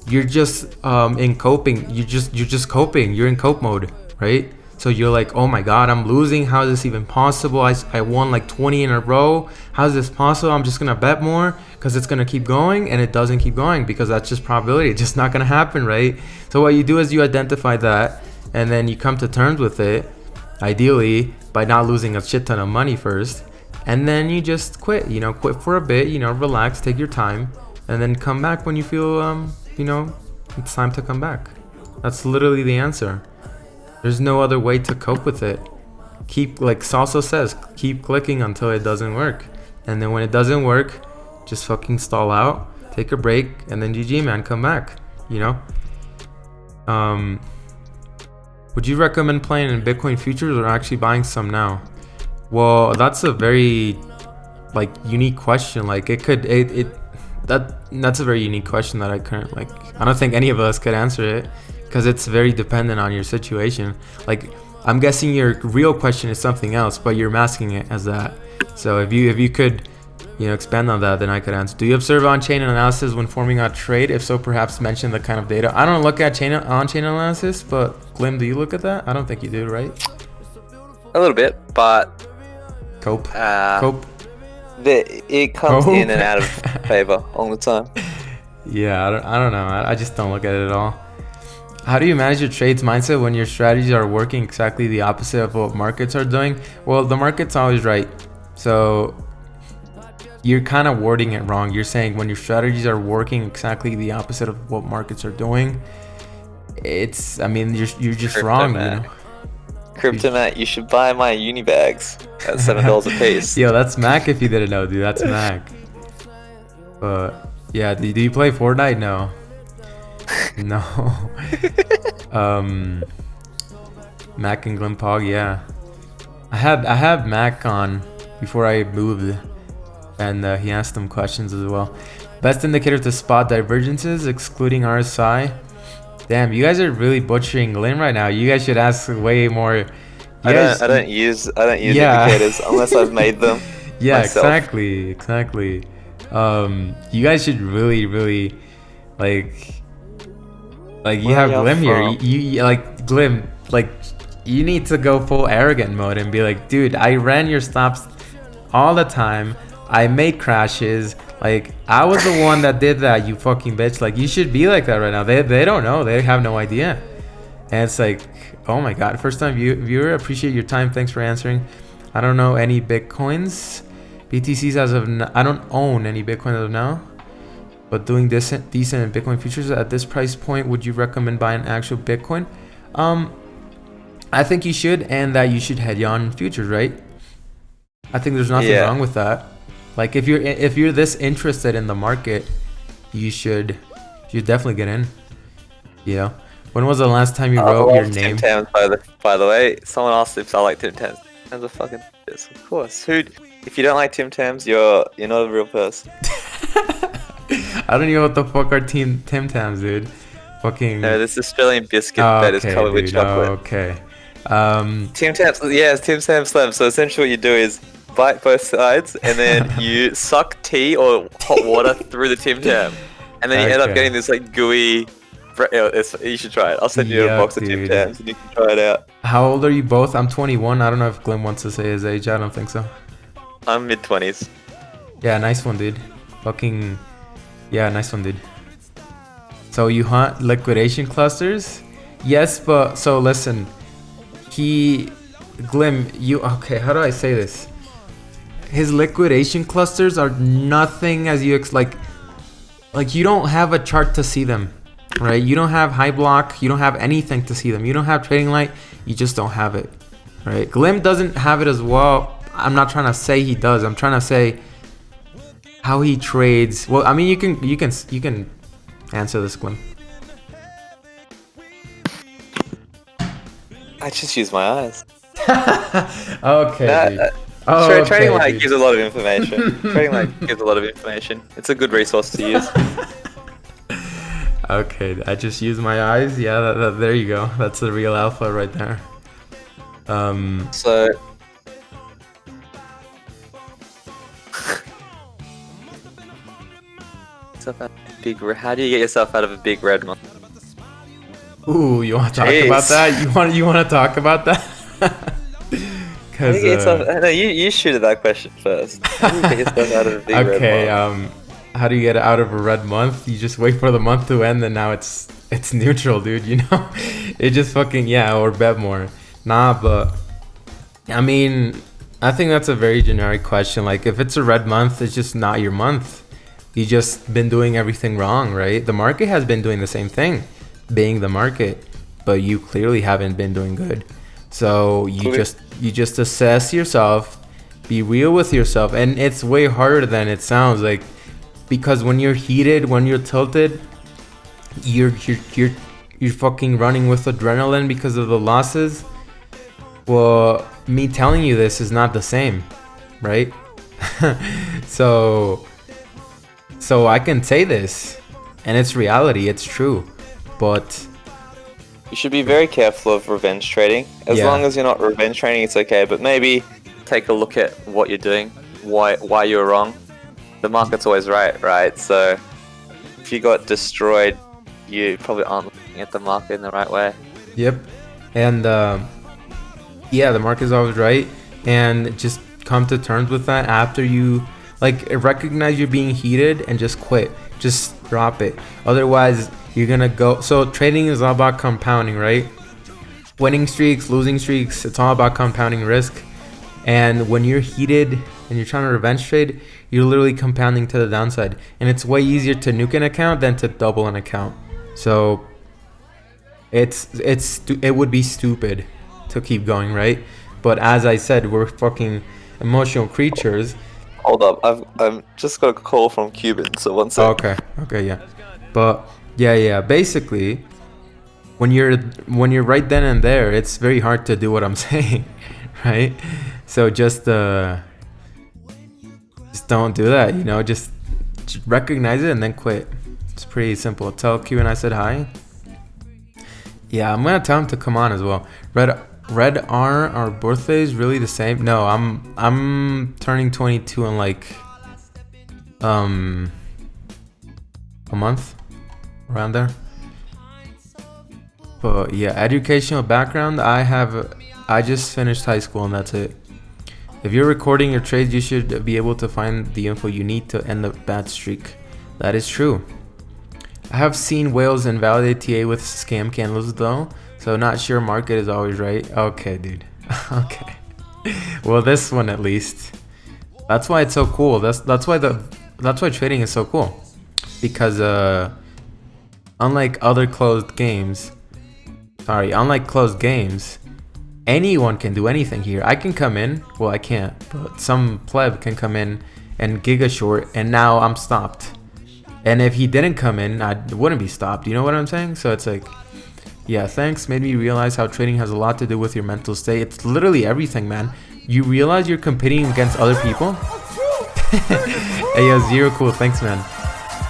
you're just in coping. You're just coping. You're in cope mode, right? So you're like, oh my god, I'm losing. How is this even possible? I won like 20 in a row. How is this possible? I'm just gonna bet more because it's gonna keep going, and it doesn't keep going because that's just probability. It's just not gonna happen, right? So what you do is you identify that, and then you come to terms with it, ideally by not losing a shit ton of money first, and then you just quit. Quit for a bit. Relax, take your time, and then come back when you feel it's time to come back. That's literally the answer. There's no other way to cope with it. Keep, like Salsa says, keep clicking until it doesn't work. And then when it doesn't work, just fucking stall out, take a break, and then GG, man, come back, Would you recommend playing in Bitcoin futures or actually buying some now? Well, that's a very, unique question. Like, that's a very unique question that I don't think any of us could answer it. Because it's very dependent on your situation. Like, I'm guessing your real question is something else, but you're masking it as that. So if you could, expand on that, then I could answer. Do you observe on-chain analysis when forming a trade? If so, perhaps mention the kind of data. I don't look at on-chain analysis, but Glim, do you look at that? I don't think you do, right? A little bit, but Cope. It comes in and Okay. out of favor all the time. Yeah, I don't know. I just don't look at it at all. How do you manage your trades mindset when your strategies are working exactly the opposite of what markets are doing? Well, the market's always right. So you're kind of wording it wrong. You're saying when your strategies are working exactly the opposite of what markets are doing. I mean, you're just wrong, you know. Cryptomat, you should buy my uni bags at $7 a piece. Yo, that's Mac if you didn't know, dude. That's Mac. But yeah, do you play Fortnite? No. No. Mac and Glim Pog, yeah. I had Mac on before I moved, and he asked them questions as well. Best indicator to spot divergences, excluding RSI. Damn, you guys are really butchering Glim right now. You guys should ask way more. I don't use Yeah. indicators unless I've made them. Yeah, myself. exactly. You guys should really like you Where have y'all Glim here. from? You like Glim, like you need to go full arrogant mode and be like, dude, I ran your stops all the time. I made crashes. Like I was the one that did that, you fucking bitch. Like you should be like that right now. They don't know. They have no idea. And it's like, oh my god, first time viewer, appreciate your time. Thanks for answering. I don't know any Bitcoins. BTCs as of I don't own any Bitcoin as of now. But doing decent in Bitcoin futures at this price point, would you recommend buying actual Bitcoin? I think you should, and that you should hedge on futures, right? I think there's nothing wrong with that. Like if you're this interested in the market, you should definitely get in. You know, when was the last time you wrote your name? Tim Tams, by the way, someone asked if I like Tim Tams. Tams are fucking yes, of course. If you don't like Tim Tams, you're not a real person. I don't know what the fuck are Tim Tams, dude. Fucking. No, this Australian biscuit that is covered with chocolate. Okay. Tim Tams, yeah, it's Tim Tams Slim. So essentially, what you do is bite both sides, and then you suck tea or hot water through the Tim Tam, and then you end up getting this like gooey. You should try it. I'll send you a box of Tim Tams, and you can try it out. How old are you both? I'm 21. I don't know if Glim wants to say his age. I don't think so. I'm mid-20s. Yeah, nice one, dude. Fucking. Yeah, nice one, dude. So you hunt liquidation clusters? Yes, but so listen. Glim, okay, how do I say this? His liquidation clusters are nothing as you like you don't have a chart to see them, right? You don't have high block, you don't have anything to see them. You don't have trading light, you just don't have it, right? Glim doesn't have it as well. I'm not trying to say he does. I'm trying to say how he trades. Well, I mean, you can answer this, Glim. I just use my eyes. Okay. Trading light gives a lot of information. Trading light gives a lot of information. It's a good resource to use. Okay, I just use my eyes. Yeah, there you go. That's the real alpha right there. So. How do you get yourself out of a big red month? Ooh, you want to talk about that? You want to talk about that? Because no, you shoot at that question first. How do you get yourself out of a big red month? How do you get out of a red month? You just wait for the month to end, and now it's neutral, dude. You know, it just fucking or bet more. Nah, but I mean, I think that's a very generic question. Like, if it's a red month, it's just not your month. You just been doing everything wrong, right? The market has been doing the same thing, being the market, but you clearly haven't been doing good. So you just assess yourself, be real with yourself, and it's way harder than it sounds. Like, because when you're heated, when you're tilted, you're fucking running with adrenaline because of the losses. Well, me telling you this is not the same, right? So I can say this, and it's reality, it's true, but you should be very careful of revenge trading. As long as you're not revenge trading, it's okay. But maybe take a look at what you're doing, why you're wrong. The market's always right? So if you got destroyed, you probably aren't looking at the market in the right way. Yep, and the market is always right, and just come to terms with that after you Like, recognize you're being heated and just quit. Just drop it. Otherwise, you're gonna go. So trading is all about compounding, right? Winning streaks, losing streaks, it's all about compounding risk. And when you're heated and you're trying to revenge trade, you're literally compounding to the downside. And it's way easier to nuke an account than to double an account. So it would be stupid to keep going, right? But as I said, we're fucking emotional creatures. Hold up, I've just got a call from Cuban, so one sec. Okay, yeah. But yeah. Basically, when you're right then and there, it's very hard to do what I'm saying, right? So just don't do that, you know. Just recognize it and then quit. It's pretty simple. Tell Cuban I said hi. Yeah, I'm gonna tell him to come on as well. Red R, our birthday is really the same. No, I'm turning 22 in like a month, around there. But yeah, educational background. I just finished high school and that's it. If you're recording your trades, you should be able to find the info you need to end the bad streak. That is true. I have seen whales invalidate TA with scam candles though. So not sure market is always right. Okay, dude. Okay. Well, this one at least. That's why it's so cool. That's why trading is so cool. Because unlike closed games, anyone can do anything here. I can come in. Well, I can't, but some pleb can come in and giga short, and now I'm stopped. And if he didn't come in, I wouldn't be stopped. You know what I'm saying? So it's like, yeah, thanks. Made me realize how trading has a lot to do with your mental state. It's literally everything, man. You realize you're competing against other people? Hey, yo, Zero, cool. Thanks, man.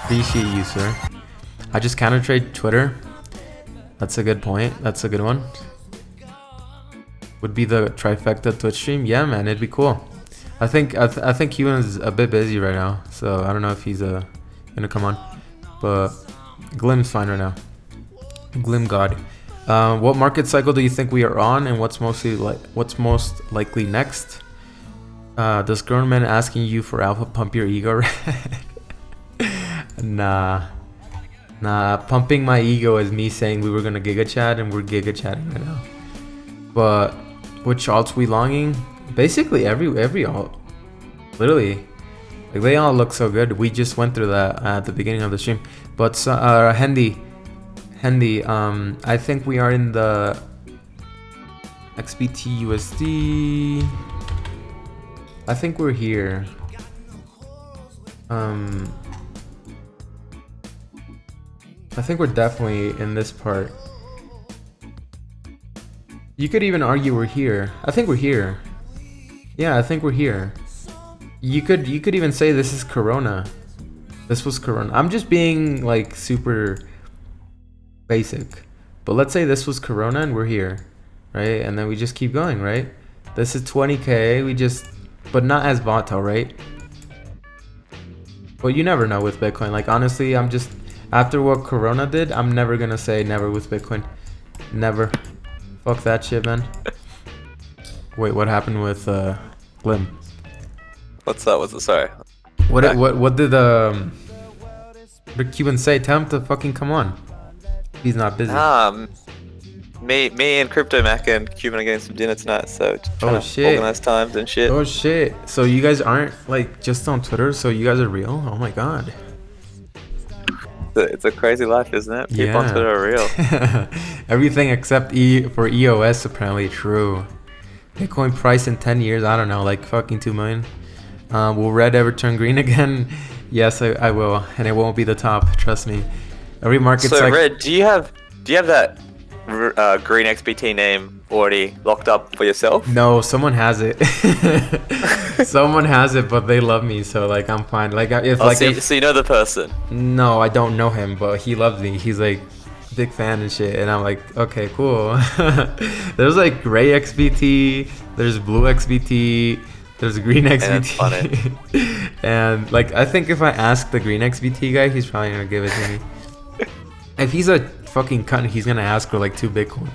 Appreciate you, sir. I just counter trade Twitter. That's a good point. That's a good one. Would be the trifecta Twitch stream. Yeah, man, it'd be cool. I think Ewan's a bit busy right now, so I don't know if he's gonna come on. But Glim's fine right now. Glim God. What market cycle do you think we are on, and what's most likely next? Does government asking you for alpha pump your ego? Nah. Pumping my ego is me saying we were gonna giga chat, and we're giga chatting right now. But which alts we longing? Basically every alt. Literally, like they all look so good. We just went through that at the beginning of the stream. But Hendy, I think we are in the XBT USD. I think we're here. I think we're definitely in this part. You could even argue we're here. I think we're here. Yeah, I think we're here. You could even say this is Corona. This was Corona. I'm just being like super basic. But let's say this was Corona and we're here, right? And then we just keep going, right? This is 20K. But not as volatile, right? But you never know with Bitcoin. Like honestly, I'm just, after what Corona did, I'm never gonna say never with Bitcoin. Never. Fuck that shit, man. Wait, what happened with Glim? What's that? Sorry. What did the Cuban say? Tell him to fucking come on. He's not busy. Me and Crypto Mac and Cuban are getting some dinner tonight, so trying to organize times and shit. Oh shit. So you guys aren't like just on Twitter, so you guys are real? Oh my god. It's a crazy life, isn't it? People on Twitter are real. Everything except for EOS apparently true. Bitcoin price in 10 years, I don't know, like fucking 2 million. Will red ever turn green again? Yes, I will, and it won't be the top. Trust me. Every market. So Red, do you have that green XBT name already locked up for yourself? No, someone has it. Someone has it, but they love me, so like I'm fine. Like so you know the person? No, I don't know him, but he loves me. He's like big fan and shit, and I'm like, okay, cool. There's like gray XBT, there's blue XBT, there's green XBT, and like I think if I ask the green XBT guy, he's probably gonna give it to me. If he's a fucking cunt, he's gonna ask for like 2 Bitcoin.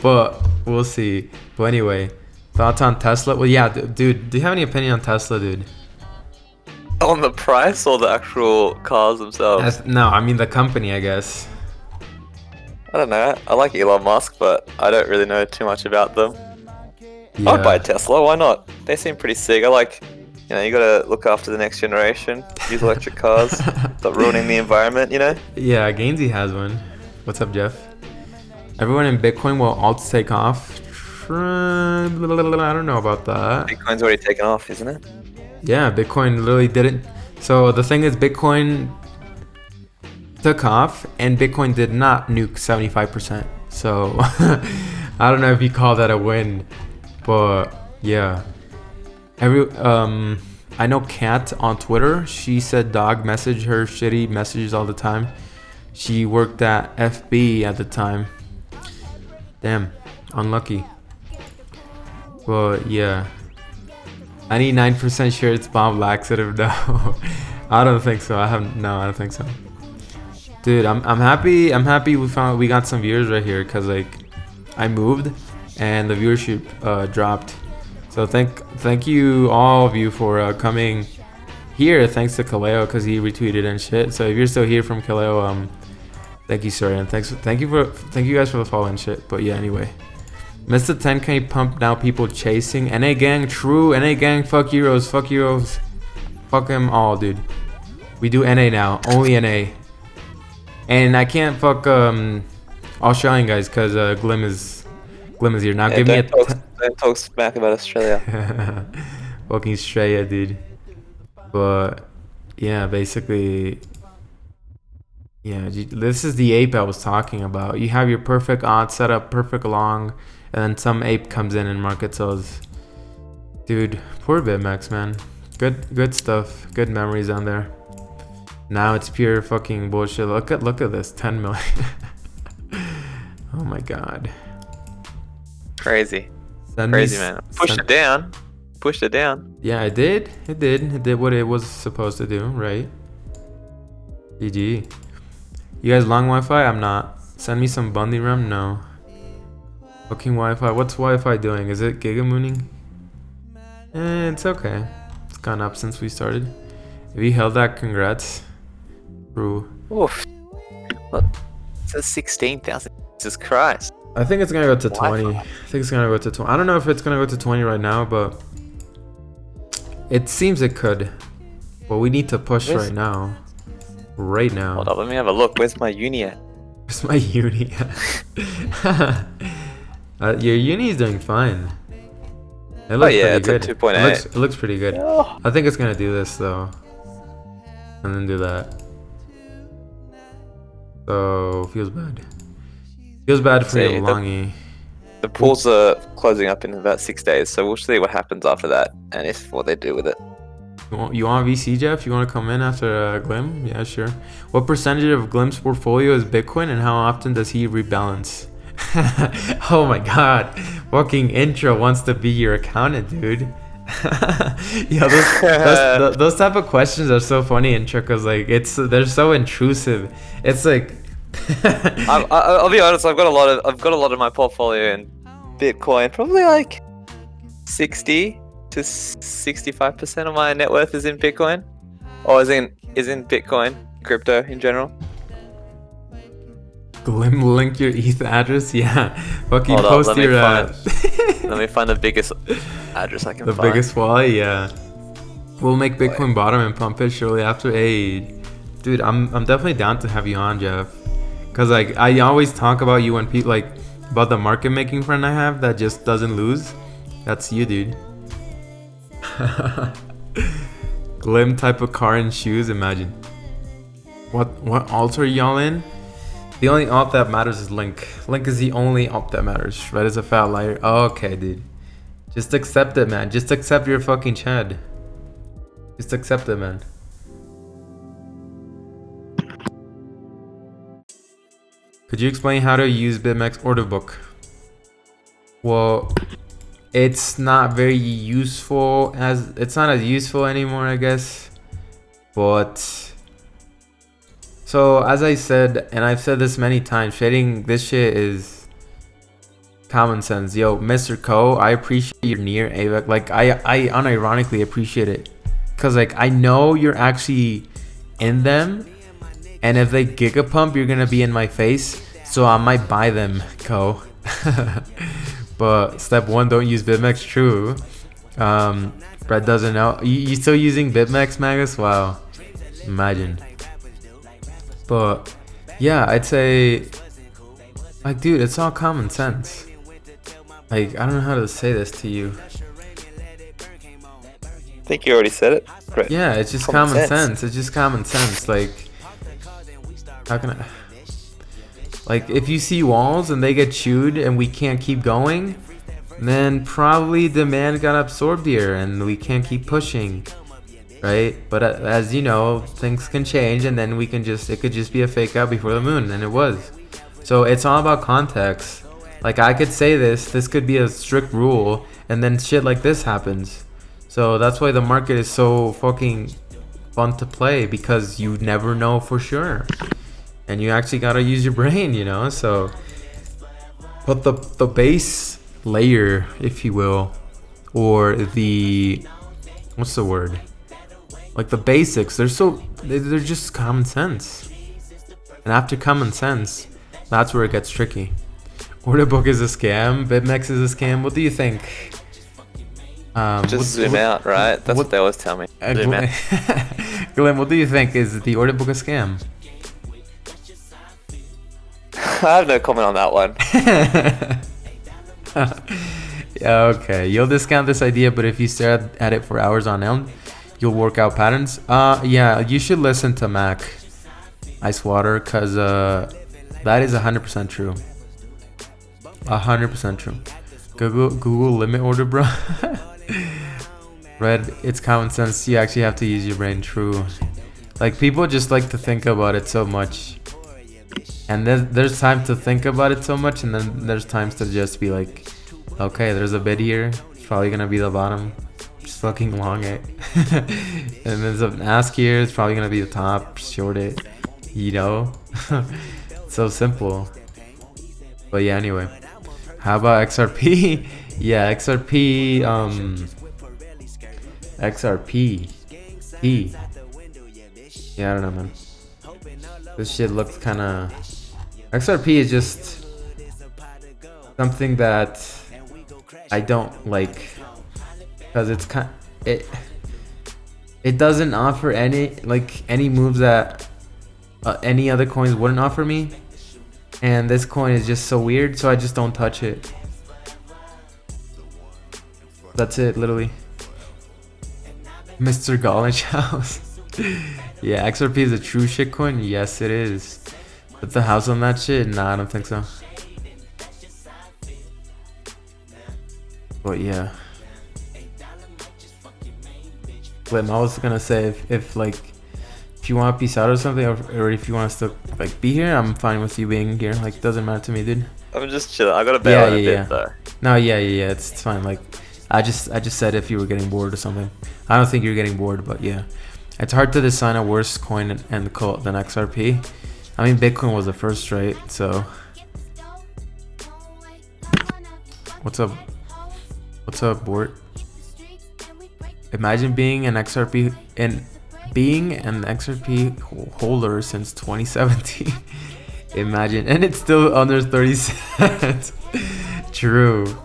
But we'll see. But anyway, thoughts on Tesla? Well, yeah, dude, do you have any opinion on Tesla, dude? On the price or the actual cars themselves? No, I mean the company, I guess. I don't know. I like Elon Musk, but I don't really know too much about them. Yeah. I'd buy a Tesla. Why not? They seem pretty sick. I like, you gotta look after the next generation. Use electric cars. Stop ruining the environment. Yeah, Gainsey has one. What's up, Jeff? Everyone in Bitcoin will alts take off. I don't know about that. Bitcoin's already taken off, isn't it? Yeah, Bitcoin literally didn't. So the thing is, Bitcoin took off and Bitcoin did not nuke 75%. So I don't know if you call that a win, but yeah. I know Kat on Twitter. She said dog message her shitty messages all the time. She worked at FB at the time. Damn, unlucky. But yeah, 99% sure it's Bob Laxative. No, I don't think so. I don't think so. Dude, I'm happy. I'm happy we got some viewers right here because like I moved and the viewership dropped. So thank you all of you for coming here. Thanks to Kaleo because he retweeted and shit. So if you're still here from Kaleo, thank you, sir, and thank you guys for the follow and shit. But yeah, anyway, Mr. 10K pump now. People chasing NA gang. True, NA gang. Fuck Euros. Fuck Euros. Fuck them all, dude. We do NA now. Only NA. And I can't fuck Australian guys because Glim is here now. Give me a. Don't talk smack about Australia. Fucking Australia, dude. But yeah, basically, yeah, this is the ape I was talking about. You have your perfect odd setup, perfect long, and then some ape comes in and market sells. Dude, poor BitMEX, man. Good stuff. Good memories on there. Now it's pure fucking bullshit. Look at this, 10 million. Oh my god. Crazy. Crazy, man. Pushed it down. Yeah, it did. It did what it was supposed to do, right? GG. You guys long Wi-Fi? I'm not. Send me some Bundy RAM? No. Fucking Wi-Fi. What's Wi-Fi doing? Is it gigamooning? It's okay. It's gone up since we started. If you held that, congrats. True. Oof. What? It says 16,000. Jesus Christ. I think it's gonna go to 20. I think it's gonna go to 20. I don't know if it's gonna go to 20 right now, but it seems it could. But we need to push right now. Right now. Hold up, let me have a look. Where's my uni at? Where's my uni at? Your uni is doing fine. It looks pretty good. At 2.8. It looks pretty good. Oh. I think it's gonna do this though. And then do that. So feels bad. Feels bad for you, Longy. The pools are closing up in about 6 days, so we'll see what happens after that and what they do with it. You want VC, Jeff? You want to come in after Glim? Yeah, sure. What percentage of Glim's portfolio is Bitcoin, and how often does he rebalance? Oh my god, fucking intro wants to be your accountant, dude. Yeah, those type of questions are so funny, intro, because like they're so intrusive. It's like I'll be honest. I've got a lot of my portfolio in Bitcoin. Probably like 60 to 65% of my net worth is in Bitcoin, or is in Bitcoin, crypto in general. Glim, link your ETH address. Yeah, fucking Hold post your. Let me find the biggest address I can find. The biggest wallet, yeah. We'll make Bitcoin bottom and pump it shortly after. Hey, dude, I'm definitely down to have you on, Jeff. Cause like I always talk about you when people like about the market making friend I have that just doesn't lose. That's you, dude. Glim type of car and shoes. Imagine. What alt are y'all in? The only alt that matters is Link. Link is the only alt that matters. Red is a fat liar. Oh, okay, dude. Just accept it, man. Just accept your fucking Chad. Just accept it, man. Could you explain how to use BitMEX order book? Well, it's not very useful it's not as useful anymore, I guess. But so as I said, and I've said this many times, trading this shit is common sense. Yo, Mr. Co, I appreciate your near AVAC. Like I unironically appreciate it. because like I know you're actually in them, and if they gigapump, you're gonna be in my face, so I might buy them, Co. But step 1, don't use BitMEX. True. Brett doesn't know. You still using BitMEX, Magus? Wow, imagine. But yeah, I'd say, like, dude, it's all common sense. Like, I don't know how to say this to you. I think you already said it. Great. Yeah, it's just common sense. It's just common sense. Like, how can I? Like, if you see walls and they get chewed and we can't keep going, then probably demand got absorbed here and we can't keep pushing, right? But as you know, things can change, and then it could just be a fake out before the moon, and it was. So it's all about context. Like, I could say this could be a strict rule, and then shit like this happens. So that's why the market is so fucking fun to play, because you never know for sure. And you actually gotta use your brain, you know? So, but the base layer, if you will, or the, what's the word? Like the basics, they're just common sense. And after common sense, that's where it gets tricky. Order book is a scam. BitMEX is a scam. What do you think? Just zoom out, right? That's what they always tell me. Zoom out. Glim, what do you think? Is the order book a scam? I have no comment on that one. Yeah, okay. You'll discount this idea, but if you stare at it for hours on end, you'll work out patterns. Yeah, you should listen to Mac Ice Water, because that is 100% true. 100% true. Google limit order, bro. Red, it's common sense. You actually have to use your brain. True. Like, people just like to think about it so much. And there's time to think about it so much, and then there's times to just be like, okay, there's a bid here. It's probably gonna be the bottom. Just fucking long it. And there's an ask here. It's probably gonna be the top. Short it. You know? So simple. But yeah, anyway. How about XRP? Yeah, XRP. XRP. Yeah, I don't know, man. This shit looks kind of. XRP is just something that I don't like, because it's it doesn't offer any moves that any other coins wouldn't offer me, and this coin is just so weird, so I just don't touch it. That's it, literally. Mr. Golnish house. Yeah, XRP is a true shit coin. Yes, it is. But the house on that shit? Nah, I don't think so. But yeah. Glim, I was gonna say if you want to peace out or something, or if you want us to like be here, I'm fine with you being here. Like, doesn't matter to me, dude. I'm just chilling. I gotta bail in a bit though. No, yeah, it's fine. Like, I just said if you were getting bored or something. I don't think you're getting bored, but yeah. It's hard to design a worse coin and cult than XRP. I mean, Bitcoin was the first, right? So, what's up? What's up, Bort? Imagine being an XRP holder since 2017. Imagine, and it's still under 30 cents. True.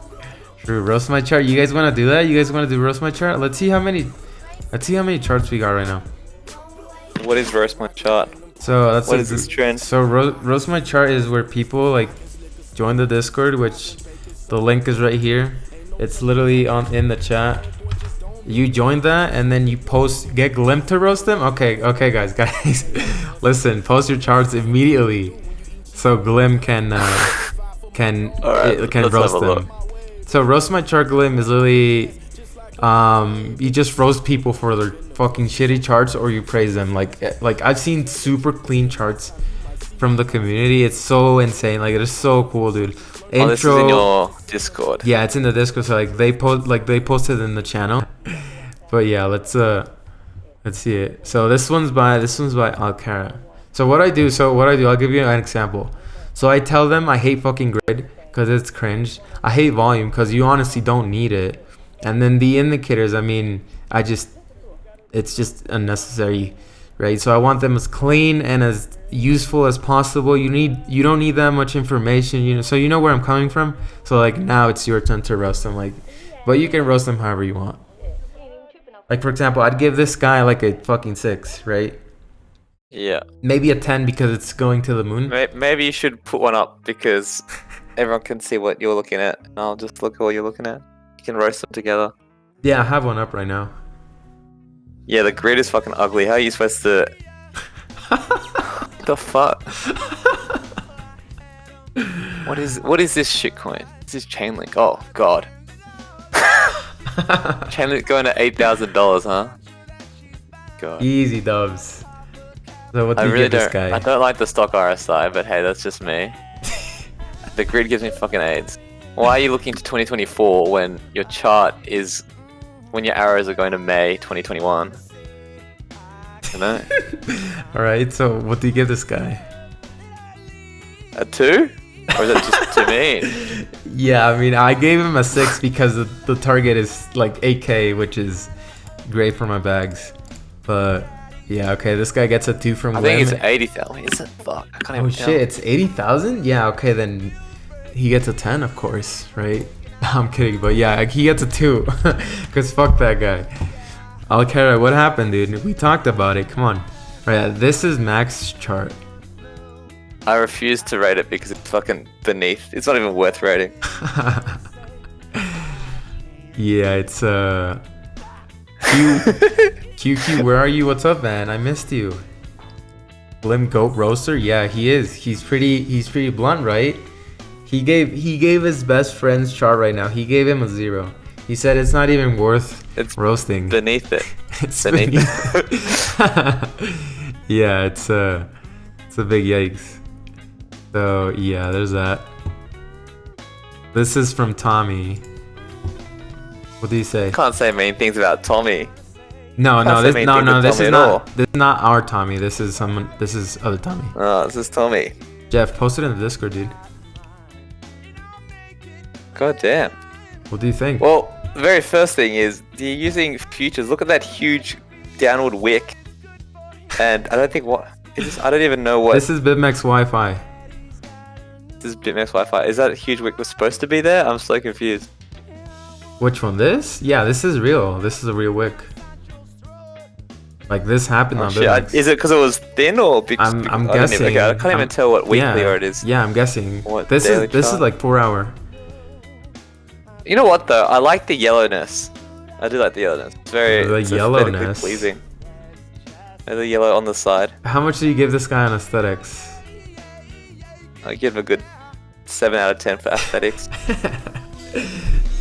Roast my chart. You guys want to do that? You guys want to do roast my chart? Let's see how many charts we got right now. What is roast my chart? So that's what is this trend? So roast my chart is where people like join the Discord, which the link is right here. It's literally in the chat. You join that and then you get Glim to roast them. Okay, guys, listen, post your charts immediately, so Glim can roast them. So roast my chart, Glim, is literally you just roast people for their fucking shitty charts, or you praise them. Like I've seen super clean charts from the community. It's so insane. Like, it's so cool, dude. Intro, this is in your Discord. Yeah, it's in the Discord. So they posted in the channel. But yeah, let's see it. So this one's by Alcara. So what I do, I'll give you an example. So I tell them I hate fucking grid because it's cringe. I hate volume because you honestly don't need it. And then the indicators, I mean, it's just unnecessary, right? So I want them as clean and as useful as possible. You don't need that much information, so you know where I'm coming from. So like now it's your turn to roast them, like, but you can roast them however you want. Like for example, I'd give this guy like a fucking 6, right? Yeah. Maybe a 10 because it's going to the moon. Maybe you should put one up because everyone can see what you're looking at, and I'll just look at what you're looking at. You can roast them together. Yeah, I have one up right now. Yeah, the grid is fucking ugly. How are you supposed to... the fuck? What is this shitcoin? This is Chainlink. Oh god. Chainlink going to $8,000, huh? God. Easy dubs. So what do you give this guy? I don't like the stock RSI, but hey, that's just me. The grid gives me fucking AIDS. Why are you looking to 2024 when your chart is... when your arrows are going to May 2021? I know. Alright, so what do you give this guy? A 2? Or is it just too mean? Yeah, I mean, I gave him a 6 because the target is like 8k, which is great for my bags. But yeah, okay, this guy gets a 2 from Glim. I think it's 80,000. Is it? Fuck, I can't even tell. Shit, it's 80,000? Yeah, okay, then he gets a 10, of course, right? I'm kidding, but yeah, he gets a 2. Because fuck that guy. Alcara, what happened, dude? We talked about it, come on. Right, this is Max's chart. I refuse to rate it because it's fucking beneath. It's not even worth rating. Yeah, it's QQ, where are you? What's up, man? I missed you. Glim Goat Roaster? Yeah, he is. He's pretty blunt, right? He gave his best friend's chart right now. He gave him a 0. He said it's not even worth roasting. Beneath it. It's beneath it. Yeah, it's a big yikes. So yeah, there's that. This is from Tommy. What do you say? Can't say mean things about Tommy. No, this is not our Tommy. This is other Tommy. Oh, this is Tommy. Jeff, post it in the Discord, dude. God damn. What do you think? Well, the very first thing is you're using futures. Look at that huge downward wick. And I don't think what is this? I don't even know what. This is BitMEX Wi-Fi. This is BitMEX Wi-Fi. Is that huge wick was supposed to be there? I'm so confused. Which one? This? Yeah, this is real. This is a real wick. Like this happened on BitMEX. Is it because it was thin or? Because I'm guessing. I can't even tell what weekly or it is. Yeah, I'm guessing. This is like 4 hour. You know what though? I like the yellowness. I do like the yellowness. It's very yellowness pleasing. And the yellow on the side. How much do you give this guy on aesthetics? I give him a good 7 out of 10 for aesthetics.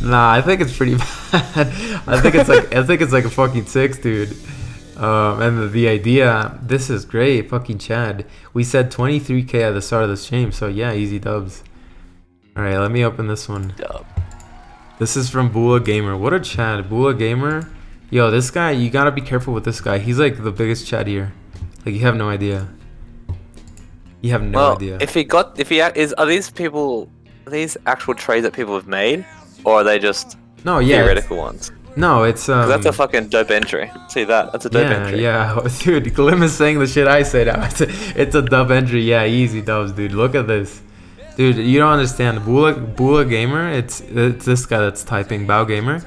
Nah, I think it's pretty bad. I think it's like a fucking 6, dude. And the idea, this is great, fucking Chad. We said 23k at the start of the stream, so yeah, easy dubs. All right, let me open this one. Dub. This is from Bula Gamer. What a Chad, Bula Gamer. Yo, this guy, you gotta be careful with this guy. He's like the biggest Chad here. Like you have no idea. You have no idea. Are these actual trades that people have made, or are they just theoretical ones? No, it's that's a fucking dope entry. See that? That's a dope entry. Yeah, dude. Glim is saying the shit I say now. It's a dub entry. Yeah, easy dubs, dude. Look at this, dude. You don't understand. Bula Gamer. It's this guy that's typing. Bao Gamer.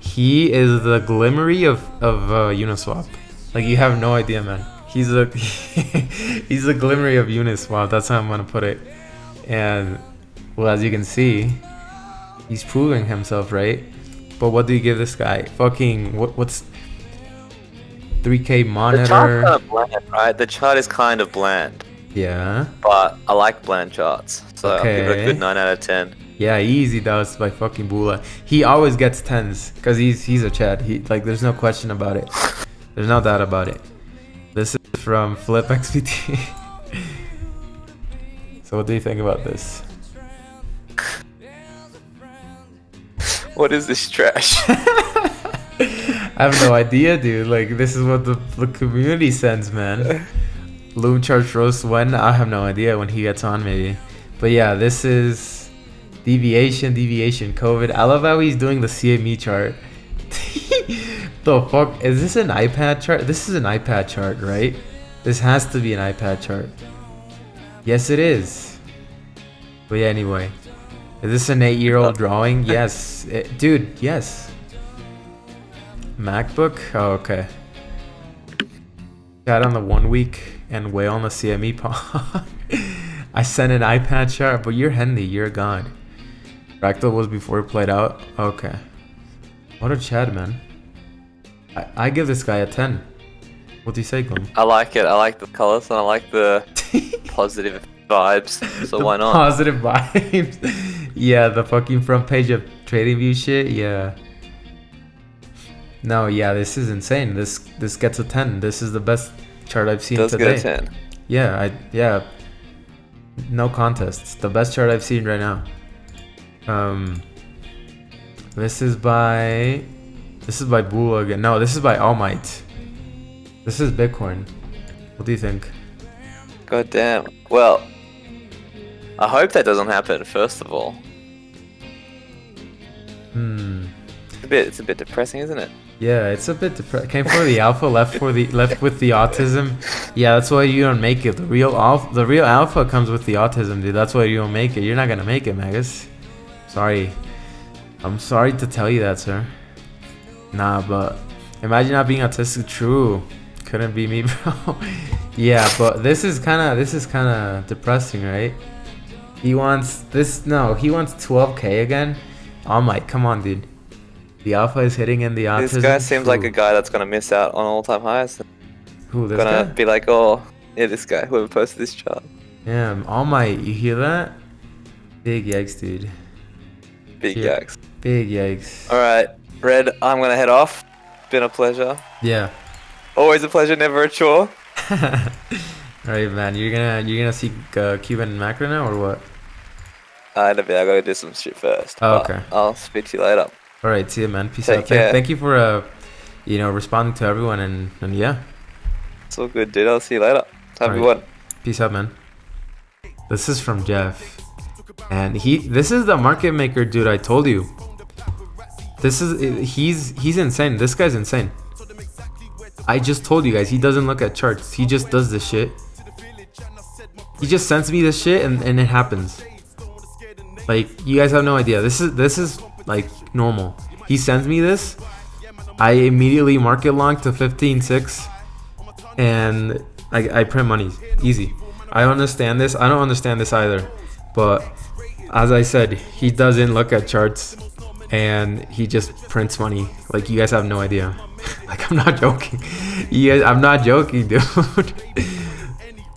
He is the Glimmery of Uniswap. Like you have no idea, man. He's the Glimmery of Uniswap. That's how I'm gonna put it. And well, as you can see, he's proving himself, right? But what do you give this guy? Fucking what's 3K monitor? The chart's kind of bland, right? The chart is kind of bland. Yeah. But I like bland charts, so I'll give it a good 9 out of 10. Yeah, easy does by fucking Bula. He always gets 10s because he's a Chad. There's no question about it. There's no doubt about it. This is from Flip XPT. So what do you think about this? What is this trash? I have no idea, dude. Like this is what the community sends, man. Loom charge roast when? I have no idea when he gets on, maybe. But yeah, this is deviation, COVID. I love how he's doing the CME chart. The fuck? Is this an iPad chart? This is an iPad chart, right? This has to be an iPad chart. Yes, it is. But yeah, anyway. Is this an 8-year-old drawing? Yes. Dude, yes. MacBook? Oh, okay. Got on the 1 week and whale on the CME pod. I sent an iPad chart, but you're handy. You're a god. Fractal was before it played out. Okay. What a Chad, man. I give this guy a 10. What do you say, Glim? I like it. I like the colors and I like the positive vibes. So why not? Positive vibes. Yeah, the fucking front page of TradingView shit. Yeah. No, yeah, this is insane. This gets a 10. This is the best chart I've seen today. Does get a 10. Yeah. No contest. It's the best chart I've seen right now. This is by Bula again. No, this is by All Might. This is Bitcoin. What do you think? God damn. Well, I hope that doesn't happen. First of all, it's a bit depressing, isn't it? Yeah, it's a bit depressing. Came for the alpha, left with the autism. Yeah, that's why you don't make it. The real alpha comes with the autism, dude. That's why you don't make it. You're not gonna make it, Magus. Sorry. I'm sorry to tell you that, sir. Nah, but imagine not being autistic. True. Couldn't be me, bro. Yeah, but this is kind of depressing, right? He wants 12k again. Oh my, come on, dude. The alpha is hitting in the autism. This guy seems like a guy that's gonna miss out on all-time highs. Who, this gonna guy? be like, oh, yeah, this guy, whoever posted this chart. Damn, All Might, you hear that? Big yikes, dude. Big yikes. Big yikes. Alright, Red, I'm gonna head off. Been a pleasure. Yeah. Always a pleasure, never a chore. Alright, man, you're gonna see Cuban macro now or what? I gotta do some shit first. Oh, okay. I'll speak to you later. Alright, see you, man. Peace Take out. care. Thank you for responding to everyone and yeah. It's all good, dude. I'll see you later. Have a good one. Peace out, man. This is from Jeff. And this is the market maker dude I told you. He's insane. This guy's insane. I just told you guys, he doesn't look at charts. He just does this shit. He just sends me this shit and it happens. Like, you guys have no idea. This is like normal. He sends me this. I immediately market long to 15.6 and I print money. Easy. I understand this. I don't understand this either. But as I said, he doesn't look at charts and he just prints money. Like, you guys have no idea. Like, I'm not joking. I'm not joking, dude.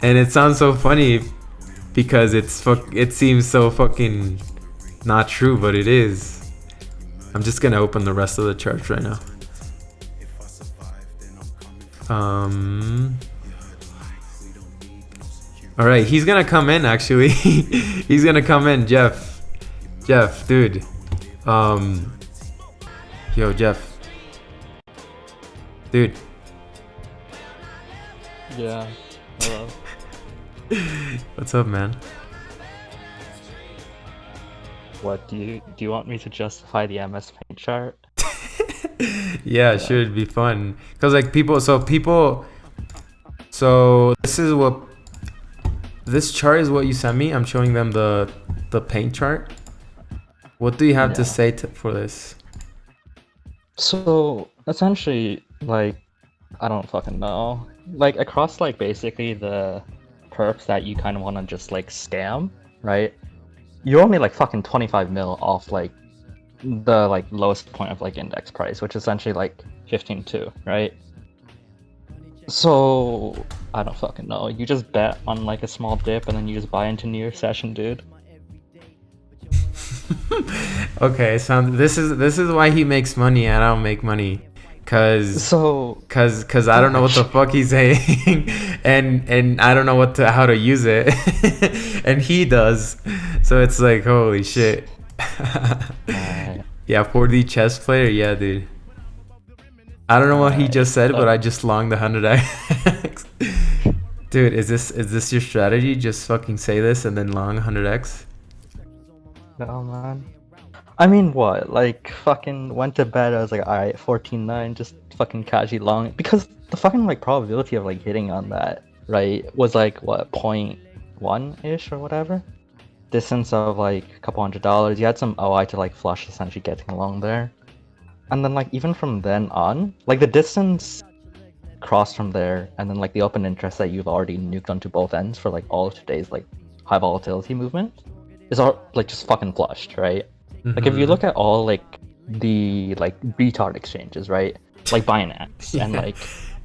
And it sounds so funny because it seems so fucking not true, but it is. I'm just gonna open the rest of the charts right now. All right, he's gonna come in actually. He's gonna come in, Jeff, dude. Yo, Jeff, dude. Yeah. Hello. What's up, man? What do you want me to justify the MS Paint chart? Yeah, sure, it'd be fun. Cause like so this chart is what you sent me. I'm showing them the paint chart. What do you have to say for this? So essentially, like, I don't fucking know. Like, across like basically the perps that you kind of want to just like scam, right? You're only like fucking 25 mil off like the like lowest point of like index price, which is essentially like 15.2, right? So I don't fucking know. You just bet on like a small dip and then you just buy into New Year's session, dude. Okay, so this is why he makes money and I don't make money. Cause I don't know what the fuck he's saying and I don't know how to use it. And he does. So it's like, holy shit. Yeah, 4D chess player, yeah, dude. I don't know what he just said, but I just longed the 100x. Dude, is this your strategy? Just fucking say this and then long 100x? No, man. I mean, what? Like, fucking went to bed. I was like, alright, 14.9, just fucking casually long. Because the fucking, like, probability of, like, hitting on that, right, was like, what, 0.1-ish or whatever? Distance of, like, a couple $100. You had some OI to, like, flush essentially getting along there. And then, like, even from then on, like, the distance crossed from there, and then, like, the open interest that you've already nuked onto both ends for, like, all of today's, like, high volatility movement is all, like, just fucking flushed, right? Like, if you look at all, like, the, like, retard exchanges, right? Like Binance and, like,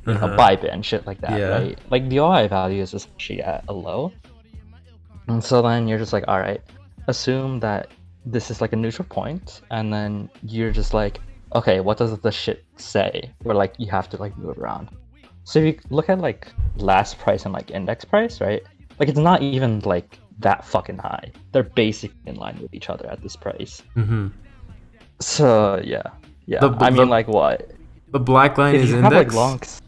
you know, Bybit and shit like that, right? Like, the OI value is essentially at a low. And so then you're just like, alright, assume that this is, like, a neutral point, and then you're just like, okay, what does the shit say? Where, like, you have to, like, move around. So if you look at, like, last price and, like, index price, right? Like, it's not even, like, that fucking high. They're basically in line with each other at this price. So yeah. I mean, like, what? The black line If is you have, index. like, longs.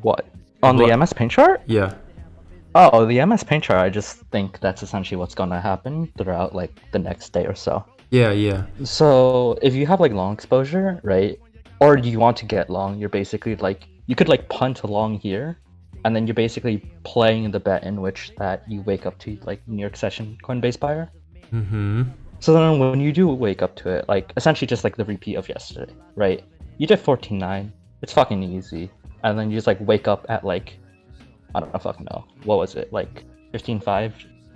What? On the MS Paint chart? Yeah. Oh, the MS Paint chart. I just think that's essentially what's gonna happen throughout, like, the next day or so. Yeah. So if you have, like, long exposure, right? Or you want to get long, you're basically like, you could, like, punt along here, and then you're basically playing the bet in which that you wake up to, like, New York session Coinbase buyer. So then when you do wake up to it, like, essentially just like the repeat of yesterday, right? You did 14.9, it's fucking easy. And then you just, like, wake up at, like, I don't fucking know, what was it, like 15.5?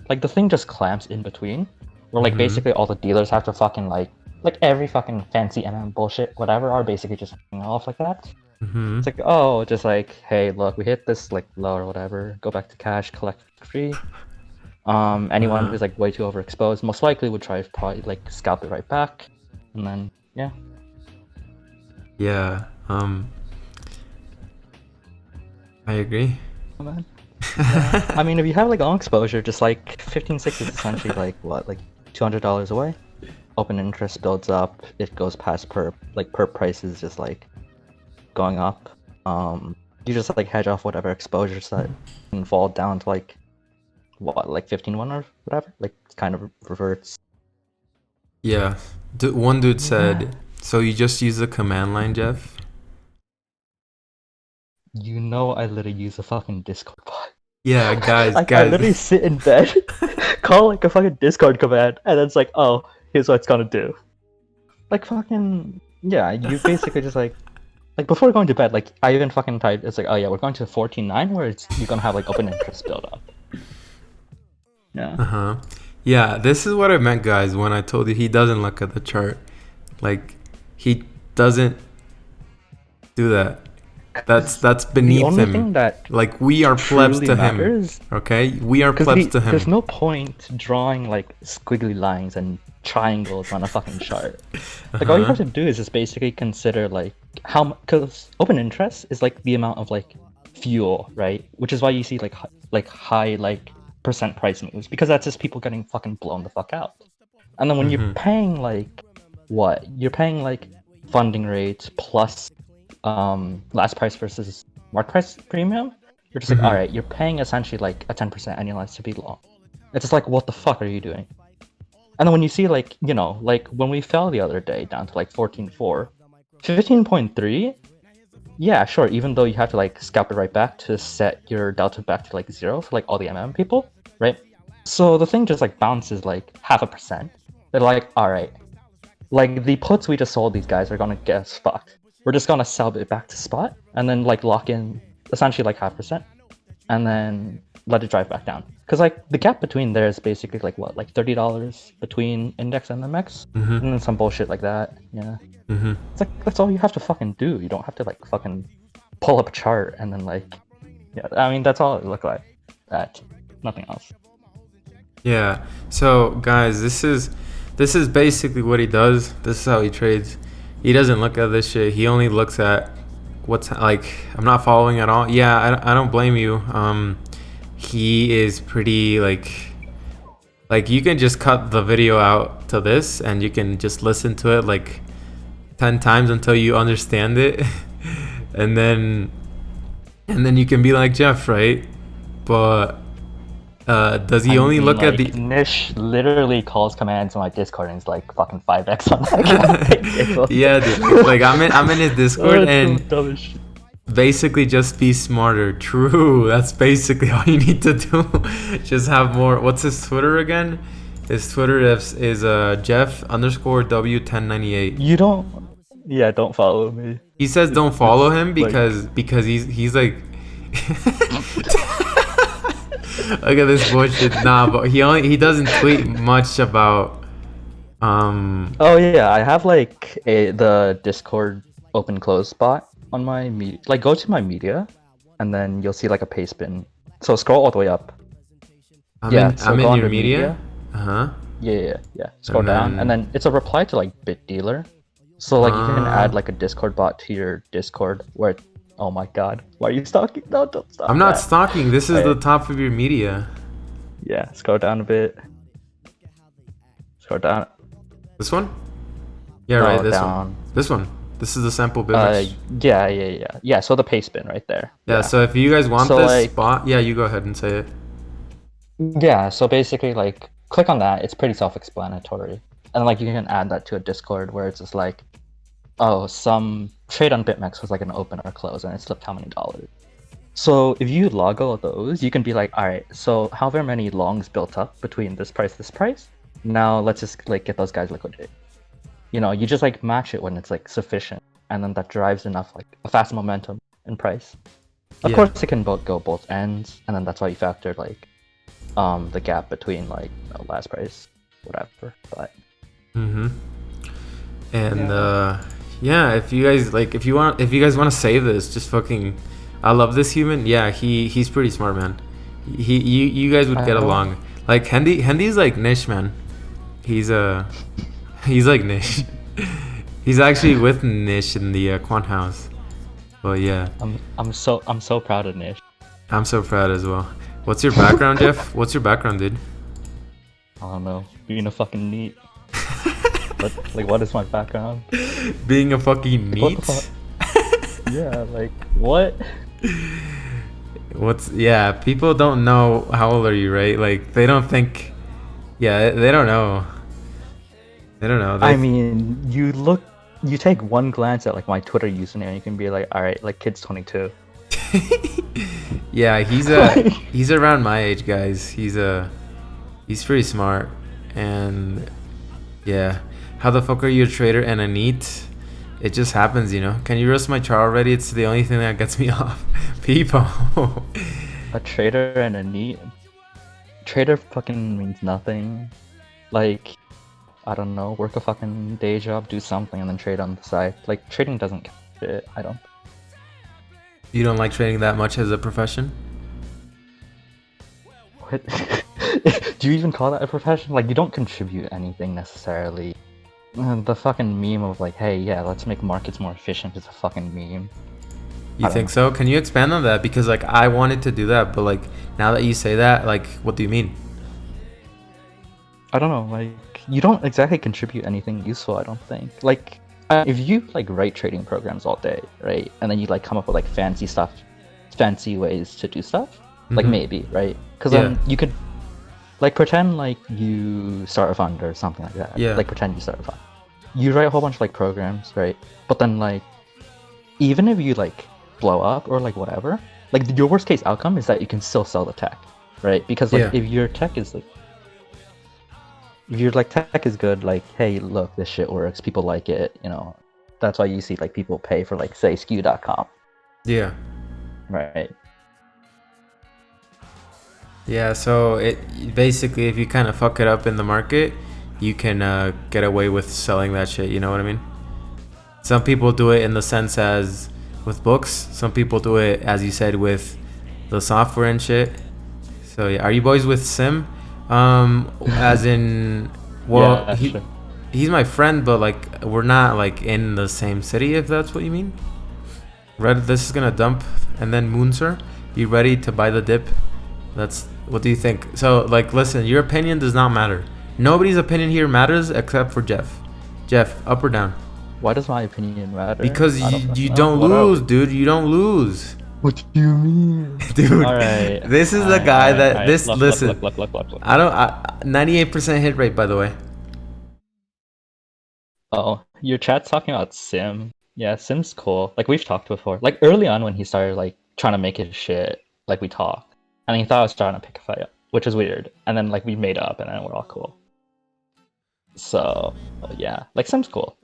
Like, the thing just clamps in between, where, like, basically all the dealers have to fucking, like every fucking fancy bullshit, whatever, are basically just hanging off like that. It's like, oh, just like, hey, look, we hit this, like, low or whatever, go back to cash, collect free. Anyone who's, like, way too overexposed most likely would try to probably, like, scalp it right back, and then Yeah. I agree. Oh, man. Yeah. I mean, if you have, like, long exposure, just like 15.6 is essentially like what, like $200 away. Open interest builds up, it goes past perp, like perp prices just, like, going up. You just, like, hedge off whatever exposures that can fall down to, like, what, like 15.1 or whatever, like, it kind of reverts. Yeah. One dude said, so you just use the command line, Jeff? You know, I literally use a fucking Discord bot. Yeah, guys, I literally sit in bed, call, like, a fucking Discord command, and then it's like, oh, here's what it's gonna do. Like, fucking, yeah, you basically just, like before going to bed, like, I even fucking typed, it's like, oh yeah, we're going to 14.9 where you're gonna have, like, open interest build up. Yeah. Yeah, this is what I meant, guys, when I told you he doesn't look at the chart. Like, he doesn't do that. That's beneath the only him. Thing that like, we are plebs to matters, him. Okay? We are plebs to him. There's no point drawing, like, squiggly lines and triangles on a fucking chart. Like, all you have to do is just basically consider, like, because open interest is, like, the amount of, like, fuel, right? Which is why you see, like, high, like, percent price moves, because that's just people getting fucking blown the fuck out. And then when you're paying, like, what? You're paying, like, funding rates plus last price versus market price premium, you're just like, alright, you're paying essentially, like, a 10% annualized to be long. It's just like, what the fuck are you doing? And then when you see, like, you know, like, when we fell the other day down to, like, 14.4, 15.3, yeah, sure, even though you have to, like, scalp it right back to set your delta back to, like, 0 for, like, all the people, right? So the thing just, like, bounces, like, 0.5%. They're like, alright, like, the puts we just sold these guys are gonna get us fucked. We're just gonna sell it back to spot, and then, like, lock in essentially, like, 0.5%, and then let it drive back down. Because, like, the gap between there is basically, like, what, like $30 between index and MX, and then some bullshit like that. Yeah. It's like, that's all you have to fucking do. You don't have to, like, fucking pull up a chart and then, like, yeah. I mean, that's all it looked like. That, nothing else. Yeah. So, guys, this is basically what he does. This is how he trades. He doesn't look at this shit. He only looks at what's, like, I'm not following at all. Yeah, I don't blame you. He is pretty, like you can just cut the video out to this and you can just listen to it, like, 10 times until you understand it. and then you can be like Jeff, right? But Does he I only mean, look at like, the? Nish literally calls commands on my Discord and it's like fucking 5x on that guy. Yeah, dude. Like I'm in his Discord Oh, it's so and dumb as shit. basically just be smarter. True. That's basically all you need to do. Just have more. What's his Twitter again? His Twitter is Jeff underscore W1098. You don't. Yeah, don't follow me. He says don't follow It's him like- because he's like. Look at this bullshit. Nah, but he doesn't tweet much about. Oh yeah, I have like the Discord open close spot on my media. Like go to my media, and then you'll see like a paste bin. So scroll all the way up. I'm Yeah, in, so I'm go in under your media. media. Uh-huh. Yeah. Scroll And down, then- and then it's a reply to like Bit Dealer. So like you can Ah. add like a Discord bot to your Discord where. Oh my God, why are you stalking? No, don't stop. I'm not that. stalking. This is the Alright. top of your media. Yeah, scroll down a bit. Scroll down. This one? Yeah, No, right. This down. one. This one. This is the sample business. Yeah. So the paste bin right there. yeah. So if you guys want So, this like- spot, yeah, you go ahead and say it. Yeah, so basically, like, click on that. It's pretty self-explanatory, and like you can add that to a Discord where it's just like, oh, some trade on BitMEX was like an open or close, and it slipped how many dollars. So if you log all of those, you can be like, all right, so however many longs built up between this price, now let's just like get those guys liquidated. You know, you just like match it when it's like sufficient, and then that drives enough like a fast momentum in price. Of Yeah. course, it can go both ends, and then that's why you factor like the gap between like last price, whatever. But Mm-hmm. And yeah, if you guys want to save this, just fucking. I love this human. Yeah, he's pretty smart, man. You guys would get I know. along. Like Hendy's like Nish, man. He's like Nish. He's actually with Nish in the quant house. Well, yeah, I'm so proud of Nish. I'm so proud as well. What's your background, Jeff? What's your background, dude? I don't know, being a fucking neat. But like, what is my background? Being a fucking Like, what neat. the fuck? Yeah, like what? Yeah, people don't know how old are you, right? Like they don't think. Yeah, they don't know. They don't know. I mean, you take one glance at like my Twitter username, and you can be like, all right, like kid's 22. Yeah, he's around my age, guys. He's pretty smart, and yeah. How the fuck are you a trader and a neat? It just happens, you know. Can you roast my char already? It's the only thing that gets me off. People. A trader and a neat. Trader fucking means nothing. Like, I don't know, work a fucking day job, do something, and then trade on the side. Like, trading doesn't fit, I don't. You don't like trading that much as a profession? What? Do you even call that a profession? Like, you don't contribute anything necessarily. The fucking meme of like, hey, yeah, let's make markets more efficient is a fucking meme. You I think don't so? Can you expand on that? Because like I wanted to do that, but like now that you say that, like what do you mean? I don't know, like, you don't exactly contribute anything useful, I don't think. Like, if you like write trading programs all day, right, and then you like come up with like fancy ways to do stuff, like Mhm. maybe, right? Because Yeah. then you could like pretend like you start a fund or something like that. Yeah. Like pretend you start a fund. You write a whole bunch of like programs, right? But then like, even if you like blow up or like whatever, like your worst case outcome is that you can still sell the tech, right? Because like Yeah. if your tech is like, if your like tech is good, like, hey, look, this shit works, people like it, you know, that's why you see like people pay for like say skew.com, Yeah. right? Yeah, so it basically if you kind of fuck it up in the market, you can get away with selling that shit, you know what I mean? Some people do it in the sense as with books, some people do it as you said with the software and shit. So yeah, are you boys with Sim? As in, well, Yeah, he, sure. he's my friend, but like we're not like in the same city, if that's what you mean. Red, this is gonna dump, and then Moonsir, you ready to buy the dip? What do you think? So like, listen, your opinion does not matter. Nobody's opinion here matters except for Jeff. Jeff, up or down? Why does my opinion matter? Because I you know. don't What else? lose, dude. You don't lose. What do you mean? Dude, Alright. this is the guy that alright. this. Look. Listen, I don't. 98% hit rate, by the way. Oh, your chat's talking about Sim. Yeah, Sim's cool. Like we've talked before. Like early on when he started like trying to make his shit, like we talked, and he thought I was trying to pick a fight up, which is weird. And then like we made up, and then we're all cool. So yeah, like Sim's cool.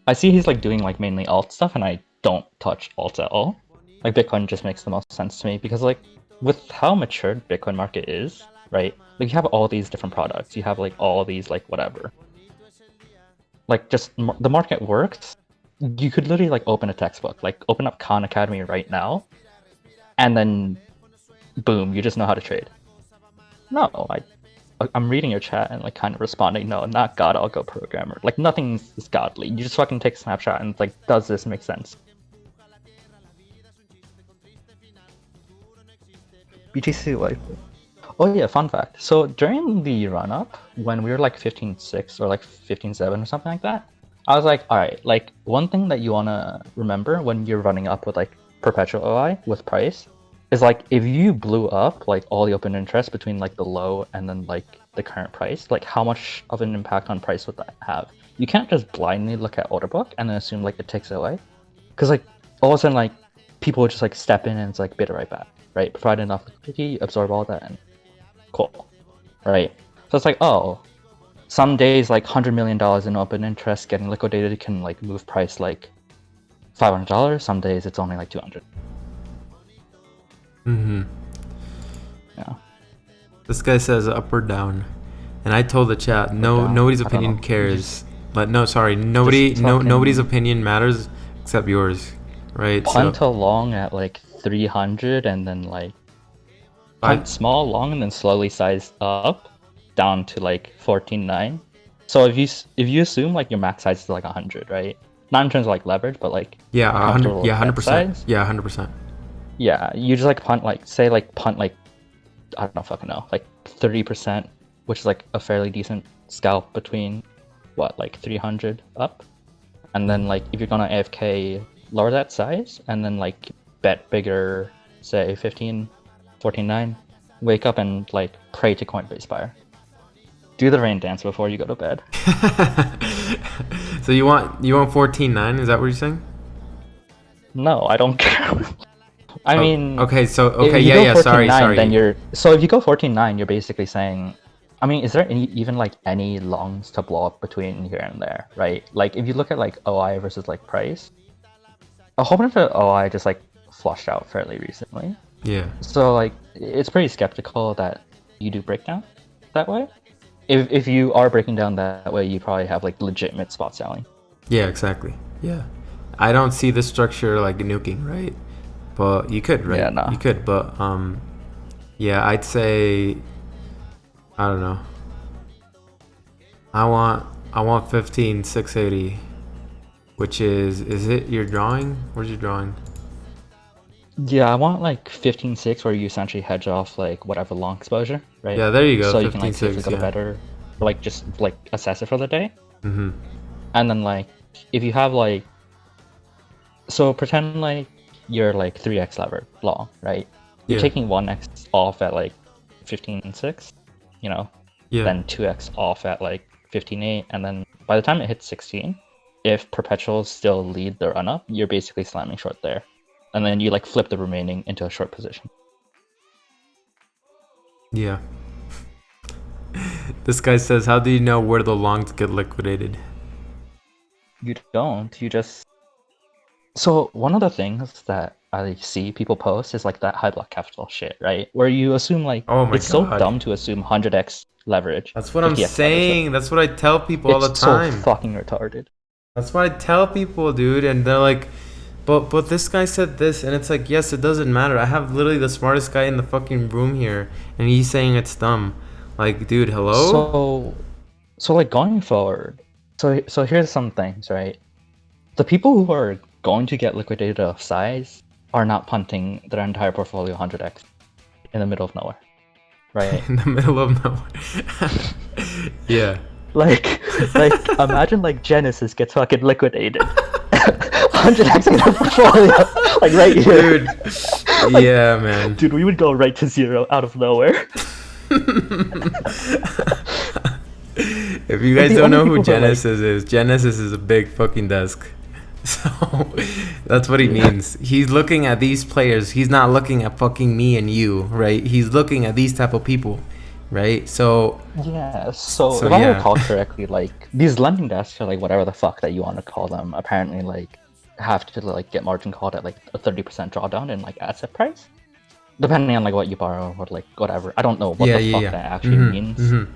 I see he's like doing like mainly alt stuff, and I don't touch alt at all. Like Bitcoin just makes the most sense to me because like with how matured Bitcoin market is, right? Like you have all these different products, you have like all these like whatever. Like just the market works. You could literally like open a textbook, like open up Khan Academy right now, and then boom, you just know how to trade. No, I'm reading your chat and like kind of responding. No, not God, I'll go programmer. Like nothing is godly. You just fucking take a snapshot and like, does this make sense? BTC life. Oh yeah, fun fact. So during the run up, when we were like 15.6 or like 15.7 or something like that, I was like, all right, like one thing that you wanna remember when you're running up with like perpetual OI with price is like if you blew up like all the open interest between like the low and then like the current price, like how much of an impact on price would that have? You can't just blindly look at order book and then assume like it takes it away, because like all of a sudden like people would just like step in and it's like bid it right back, right? Provide enough liquidity, absorb all that, and cool, right? So it's like, oh, some days like $100 million in open interest getting liquidated can like move price like $500. Some days it's only like 200. Yeah. This guy says up or down, and I told the chat nobody's opinion cares. But no, sorry, nobody's opinion matters except yours, right? Punt a long at like 300 and then like punt small long and then slowly size up down to like 14.9. So if you assume like your max size is like 100, right? Not in terms of like leverage, but like 100, 100%. Yeah, 100%. Yeah, you just like punt like punt like I don't fucking know, like 30%, which is like a fairly decent scalp between what, like 300 up, and then like if you're gonna AFK, lower that size and then like bet bigger, say 14.9, wake up and like pray to Coinbase buyer. Do the rain dance before you go to bed. So you want 14.9? Is that what you're saying? No, I don't care. I mean, okay, so sorry. Then so if you go 14.9, you're basically saying, I mean, is there even like any longs to blow up between here and there, right? Like if you look at like OI versus like price, a whole bunch of OI just like flushed out fairly recently. Yeah. So like it's pretty skeptical that you do breakdown that way. If you are breaking down that way, you probably have like legitimate spot selling. Yeah, exactly. Yeah. I don't see the structure like nuking, right? But you could, right? Yeah, no. You could, but yeah, I'd say, I don't know. I want 15,680, which is it your drawing? Where's your drawing? Yeah, I want like 15.6 where you essentially hedge off like whatever long exposure, right? Yeah, there you go. So you can like see if you got a better, or like just like assess it for the day. Mm-hmm. And then like if you have like, so pretend like you're like 3x levered long, right? You're taking 1x off at like 15.6, you know, then 2x off at like 15.8, and then by the time it hits 16, if perpetuals still lead the run up, you're basically slamming short there, and then you like flip the remaining into a short position. Yeah. This guy says, how do you know where the longs get liquidated? You don't. You just. So one of the things that I see people post is like that high block capital shit, right? Where you assume like, it's so dumb to assume 100x leverage. That's what I'm saying. That's what I tell people all the time. It's so fucking retarded. That's what I tell people, dude. And they're like, but this guy said this, and it's like, yes, it doesn't matter. I have literally the smartest guy in the fucking room here, and he's saying it's dumb. Like, dude, hello? So like going forward, so here's some things, right? The people who are going to get liquidated of size are not punting their entire portfolio 100x in the middle of nowhere, right? In the middle of nowhere. Yeah. Like imagine like Genesis gets fucking liquidated. 100x in their portfolio, like right here. Dude, Yeah, man. Dude, we would go right to zero out of nowhere. If you guys the don't only know who people who are, like- Genesis is, Genesis is a big fucking desk. So that's what he means. He's looking at these players. He's not looking at fucking me and you, right? He's looking at these type of people, right? So Yeah, so So, if I yeah. recall correctly, like these lending desks or like whatever the fuck that you want to call them, apparently like have to like get margin called at like a 30% drawdown in like asset price, depending on like what you borrow or like whatever. I don't know what the fuck that actually means. Mhm.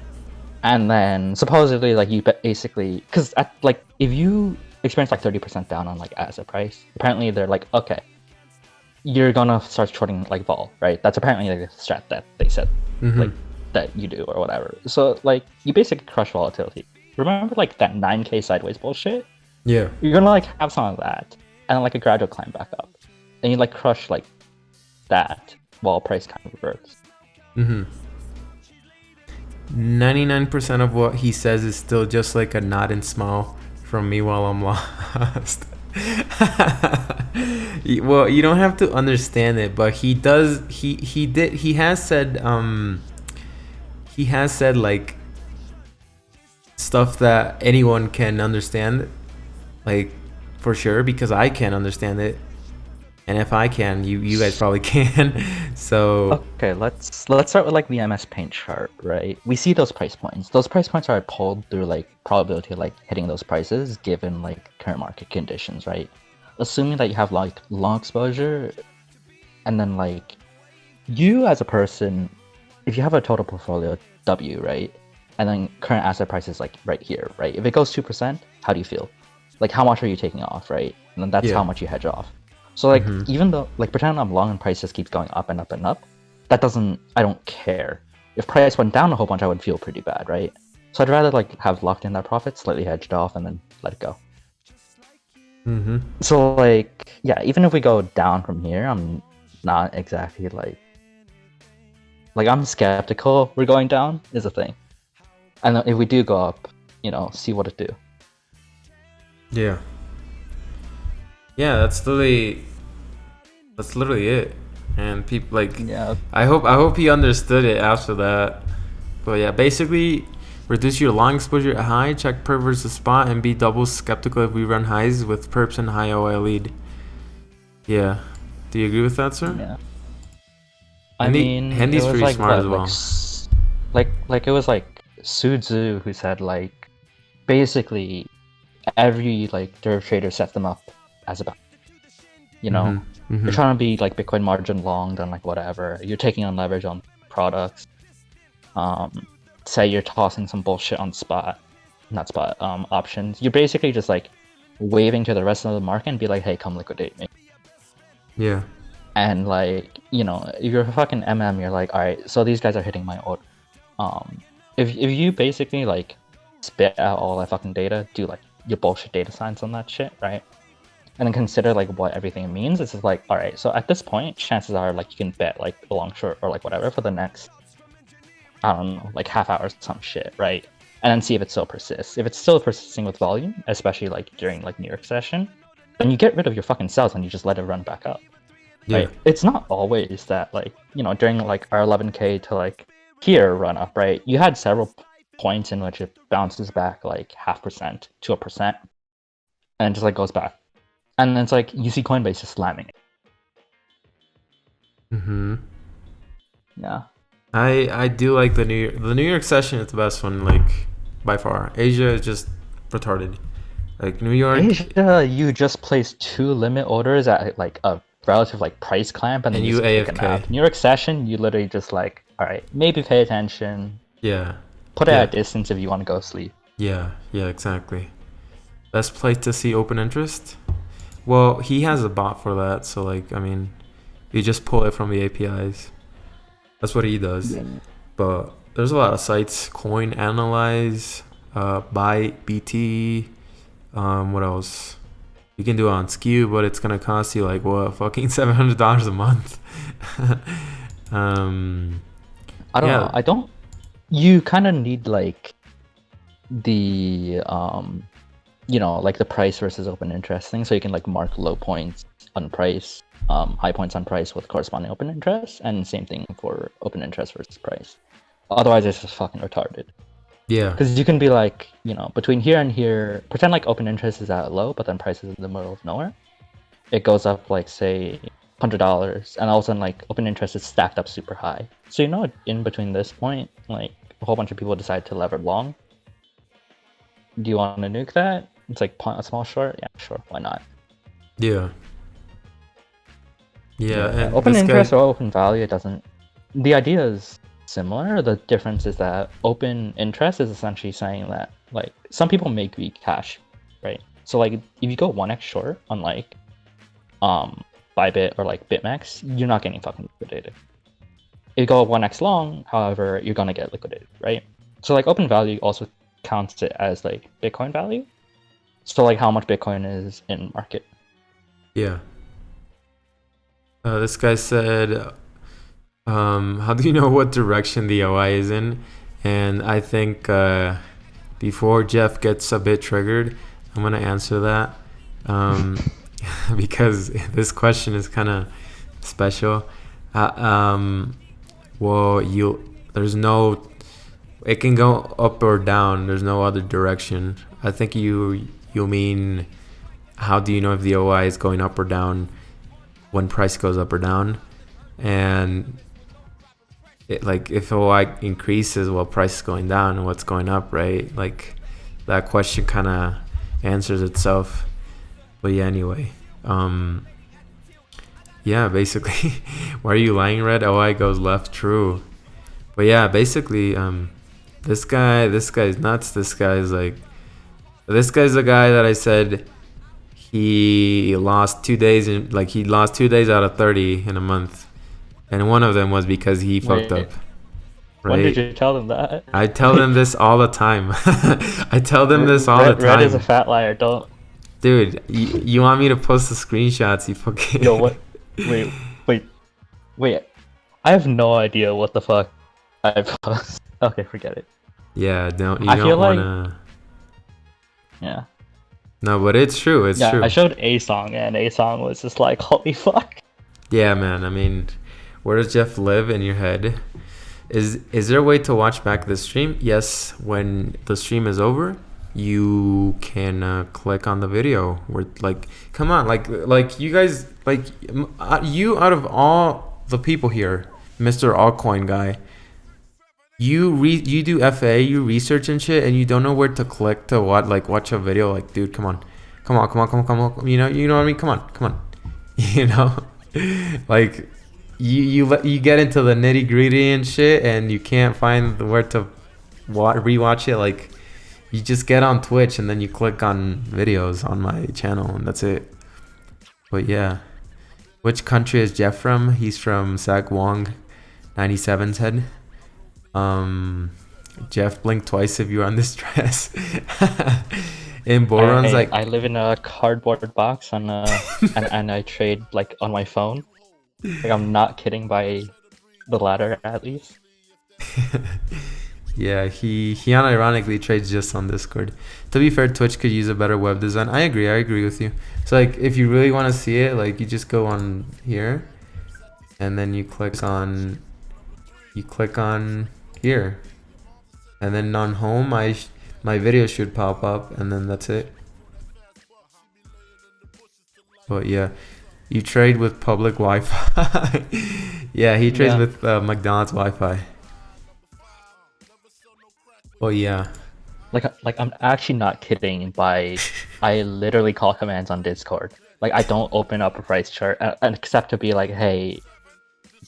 And then supposedly like you basically because at like if you experience like 30% down on like asset price, apparently they're like, okay, you're gonna start shorting like vol, right? That's apparently like the strat that they said like that you do or whatever. So like you basically crush volatility. Remember like that 9k sideways bullshit? Yeah. You're gonna like have some of that and then like a gradual climb back up. And you like crush like that while price kind of reverts. 99% of what he says is still just like a nod and smile from me while I'm lost. Well, you don't have to understand it, but he does. He has said like stuff that anyone can understand, like for sure, because I can understand it, and if I can, you guys probably can. So Okay, let's start with like the MS Paint chart, right? We see those price points. Those price points are pulled through like probability of like hitting those prices given like current market conditions, right? Assuming that you have like long exposure, and then like you as a person, if you have a total portfolio W, right? And then current asset price is like right here, right? If it goes 2%, how do you feel? Like how much are you taking off, right? And then that's Yeah. how much you hedge off. So like even though like pretend I'm long and price just keeps going up and up and up, that doesn't, I don't care. If price went down a whole bunch, I would feel pretty bad, right? So I'd rather like have locked in that profit, slightly hedged off, and then let it go. So like yeah, even if we go down from here, I'm not exactly like I'm skeptical we're going down is a thing. And if we do go up, you know, see what it do. yeah, that's literally it. And people like, Yeah. I hope he understood it after that. But yeah, basically reduce your long exposure at high, check perp versus spot, and be double skeptical if we run highs with perps and high OI lead. Yeah. Do you agree with that, sir? Yeah. Handy's it was pretty like, smart what, as well. Like it was like Su Zhu who said like basically every like derivative trader sets them up as a buy. You know, you're trying to be like Bitcoin margin long, then like whatever. You're taking on leverage on products. Say you're tossing some bullshit on options. You're basically just like waving to the rest of the market and be like, hey, come liquidate me. Yeah. And like, you know, if you're a fucking MM, you're like, all right, so these guys are hitting my order. If you basically like spit out all that fucking data, do like your bullshit data science on that shit, right? And then consider like what everything means. It's just like, all right, so at this point, chances are like you can bet like a long short or like whatever for the next, I don't know, like half hour, some shit, right? And then see if it still persists. If it's still persisting with volume, especially like during like New York session, then you get rid of your fucking sells and you just let it run back up. Yeah. Right? It's not always that like, you know, during like our 11k to like here run up, right? You had several points in which it bounces back like 0.5% to 1% and just like goes back. And then it's like you see Coinbase just slamming it. Yeah. I do like the New York session is the best one, like by far. Asia is just retarded. Like New York, Asia, you just place 2 limit orders at like a relative like price clamp and then And you you just kick them AFK. out. New York session, you literally just like, all right, maybe pay attention. yeah, Put it Yeah. at a distance if you want to go sleep. yeah, exactly. Best place to see open interest. Well, he has a bot for that, so like, I mean, you just pull it from the APIs. That's what he does. But there's a lot of sites. Coin Analyze, Buy BT. What else? You can do it on Skew, but it's gonna cost you like what, fucking $700 a month. I don't Yeah. know. You kind of need like the like the price versus open interest thing. So you can like mark low points on price, high points on price with corresponding open interest, and same thing for open interest versus price. Otherwise, it's just fucking retarded. Yeah. Because you can be like, between here and here, pretend like open interest is at low, but then price is in the middle of nowhere. It goes up like, say, $100, and all of a sudden, like, open interest is stacked up super high. So in between this point, like, a whole bunch of people decide to lever long. Do you want to nuke that? It's like a small short? Yeah, sure, why not? Yeah. Yeah, and open this interest guy... or open value, it doesn't... The idea is similar. The difference is that open interest is essentially saying that, like, some people make weak cash, right? So, like, if you go 1x short on, like, Bybit or, like, BitMEX, you're not getting fucking liquidated. If you go 1x long, however, you're gonna get liquidated, right? So, like, open value also counts it as, like, Bitcoin value. So, like, how much Bitcoin is in market. Yeah. This guy said, how do you know what direction the OI is in? And I think before Jeff gets a bit triggered, I'm going to answer that because this question is kind of special. Well, there's no... It can go up or down. There's no other direction. I think you mean, how do you know if the OI is going up or down when price goes up or down? And like, if OI increases while price is going down, and what's going up, right? Like, that question kind of answers itself. But yeah, anyway, yeah, basically, why are you lying, Red? OI goes left, true. But yeah, basically, this guy's nuts. This guy's the guy that I said he lost 2 days he lost 2 days out of 30 in a month, and one of them was because he fucked up. Right? When did you tell them that? I tell them this all the time. I tell them this all the time. Red is a fat liar. Don't. Dude, you want me to post the screenshots? You fucking. Yo, what? Wait. I have no idea what the fuck I post. Okay, forget it. Yeah, don't feel wanna. Yeah. No, but it's true. It's true. I showed A Song, and A Song was just like, holy fuck. Yeah, man. I mean, where does Jeff live in your head? Is there a way to watch back the stream? Yes, when the stream is over, you can click on the video. Where, like, come on, like you guys, like, you out of all the people here, Mr. Altcoin guy, you do FA, you research and shit, and you don't know where to click to watch a video. Like, dude, come on. You know what I mean? Come on. You know, like, you get into the nitty gritty and shit, and you can't find where to rewatch it. Like, you just get on Twitch and then you click on videos on my channel, and that's it. But yeah, which country is Jeff from? He's from Sag Wong 97's head. Jeff, blink twice if you're on this dress. In Boron's, like, I live in a cardboard box on and I trade like on my phone. Like, I'm not kidding by the ladder, at least. Yeah, he unironically trades just on Discord. To be fair, Twitch could use a better web design. I agree with you. So, like, if you really want to see it, like, you just go on here, and then you click on here, and then on home, my video should pop up, and then that's it. But yeah, you trade with public Wi-Fi. Yeah, he trades with McDonald's Wi-Fi. Oh yeah. Like I'm actually not kidding by I literally call commands on Discord. Like, I don't open up a price chart and except to be like, hey,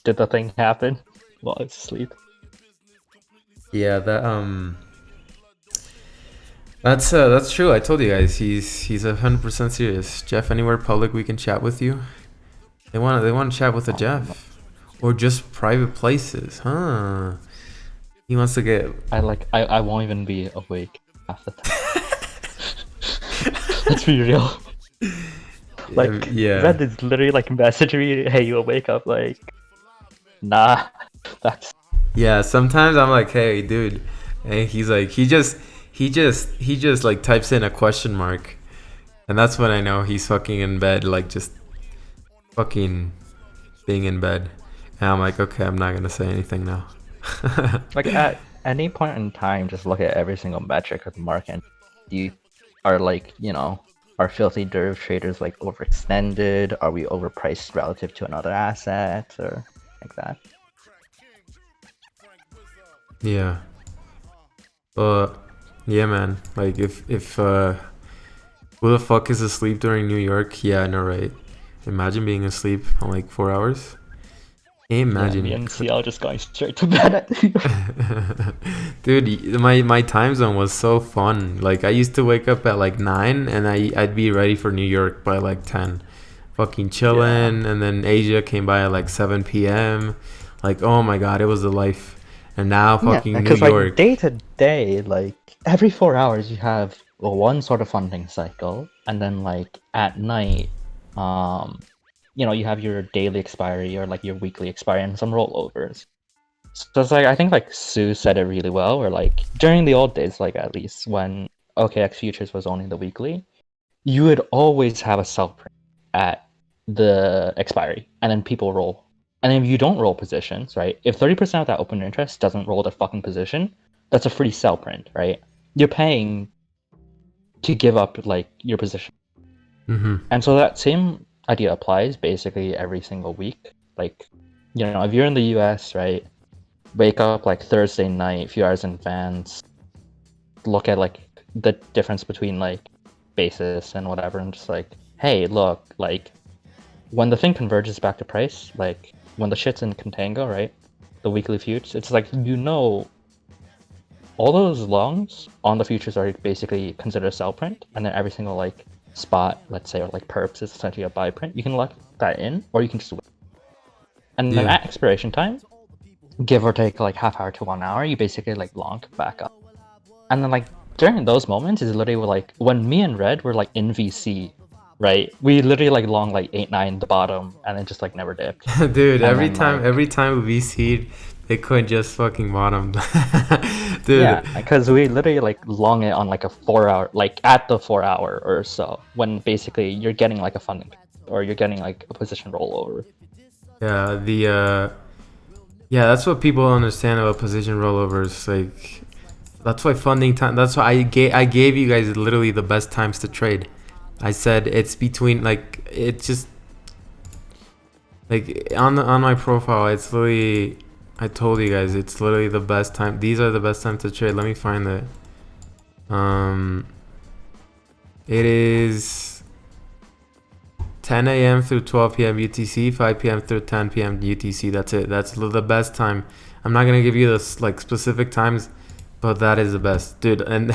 did the thing happen while I was asleep? Yeah, that's true. I told you guys, he's 100% serious. Jeff, anywhere public we can chat with you? They want to chat with a Jeff, or just private places, huh? He wants to get. I won't even be awake half the time. Let's be real. Like, yeah, that is literally like message me, hey, you wake up, like, nah. That's. Yeah, sometimes I'm like, hey, dude, and he's like, he he just like types in a question mark, and that's when I know he's fucking in bed, like just fucking being in bed. And I'm like, okay, I'm not gonna say anything now. Like at any point in time, just look at every single metric of the market. You are like, are filthy derivative traders like overextended? Are we overpriced relative to another asset or like that? Yeah. But yeah, man. Like if who the fuck is asleep during New York? Yeah, I know, right? Imagine being asleep on like 4 hours. Imagine. Yeah, me and CL just going straight to bed at Dude, my time zone was so fun. Like I used to wake up at like 9 and I'd be ready for New York by like 10. Fucking chilling, and then Asia came by at like 7 p.m. Like, oh my god, it was the life. And now fucking New because York. like day to day, like every 4 hours you have one sort of funding cycle, and then like at night, you have your daily expiry or like your weekly expiry and some rollovers. So it's like I think like Sue said it really well, where like during the old days, like at least when OKX futures was only the weekly, you would always have a sell print at the expiry, and then people roll. And if you don't roll positions, right? If 30% of that open interest doesn't roll the fucking position, that's a free sell print, right? You're paying to give up like your position. Mm-hmm. And so that same idea applies basically every single week. Like, if you're in the US, right? Wake up like Thursday night, a few hours in advance, look at like the difference between like basis and whatever, and just like, hey, look, like when the thing converges back to price, like when the shit's in contango, right? The weekly futures, it's like, all those longs on the futures are basically considered a sell print, and then every single like spot, let's say, or like perps is essentially a buy print. You can lock that in, or you can just wait. And then at expiration time, give or take like half hour to 1 hour, you basically like long back up. And then like during those moments is literally like when me and Red were like in VC, right? We literally like long like 8-9 the bottom and then just like never dipped. Dude, And every then, time we see Bitcoin just fucking bottomed. Dude. Yeah, because we literally like long it on like a 4 hour, like at the 4 hour or so, when basically you're getting like a funding or you're getting like a position rollover. Yeah, that's what people don't understand about position rollovers. Like, that's why funding time. That's why I gave you guys literally the best times to trade. I said it's between like it's just like on my profile. It's literally, I told you guys it's literally the best time. These are the best times to trade. Let me find it. It is 10 a.m. through 12 p.m. UTC, 5 p.m. through 10 p.m. UTC. That's it. That's the best time. I'm not gonna give you the like specific times, but that is the best, dude. And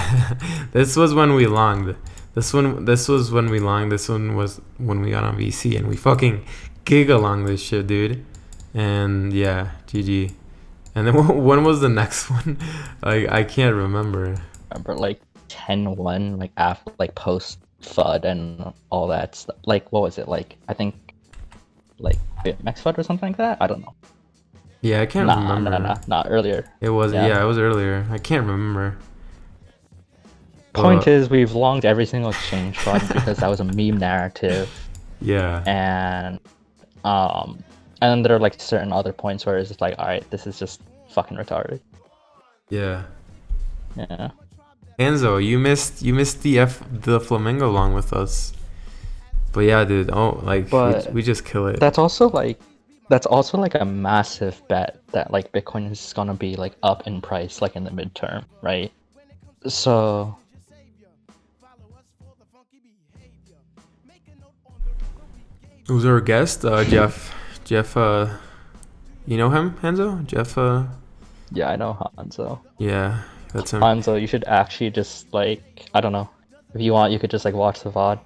this was when we longed. This was when we longed. This one was when we got on VC, and we fucking gig along this shit, dude. And yeah, GG. And then when was the next one? Like I can't remember. Remember like 10-1, like after like post FUD and all that stuff. Like what was it? Like I think like BitMEX FUD or something like that. I don't know. Yeah, I can't remember. Not earlier. It was it was earlier. I can't remember. Point is, we've longed every single exchange fund because that was a meme narrative. Yeah. And then there are like certain other points where it's just like, all right, this is just fucking retarded. Yeah. Yeah. Enzo, you missed the flamingo long with us. But yeah, dude. Oh, like we just kill it. That's also like a massive bet that like Bitcoin is gonna be like up in price like in the midterm, right? So who's our guest? Jeff. Jeff, you know him, Enzo? Jeff, yeah, I know Hanzo. Yeah, that's him. Hanzo, you should actually just like, I don't know. If you want, you could just like watch the VOD.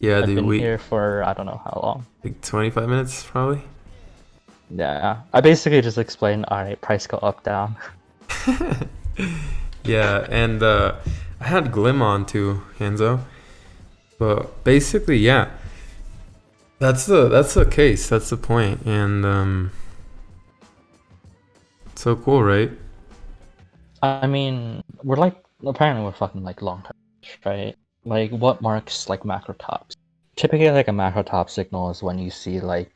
Yeah, I've dude, been here for I don't know how long. Like 25 minutes, probably. Yeah, I basically just explained, all right, price go up, down. Yeah, and I had Glim on too, Enzo. But basically, yeah. That's the case. That's the point. And so cool, right? I mean, we're like apparently we're fucking like long term, right? Like what marks like macro tops? Typically, like a macro top signal is when you see like,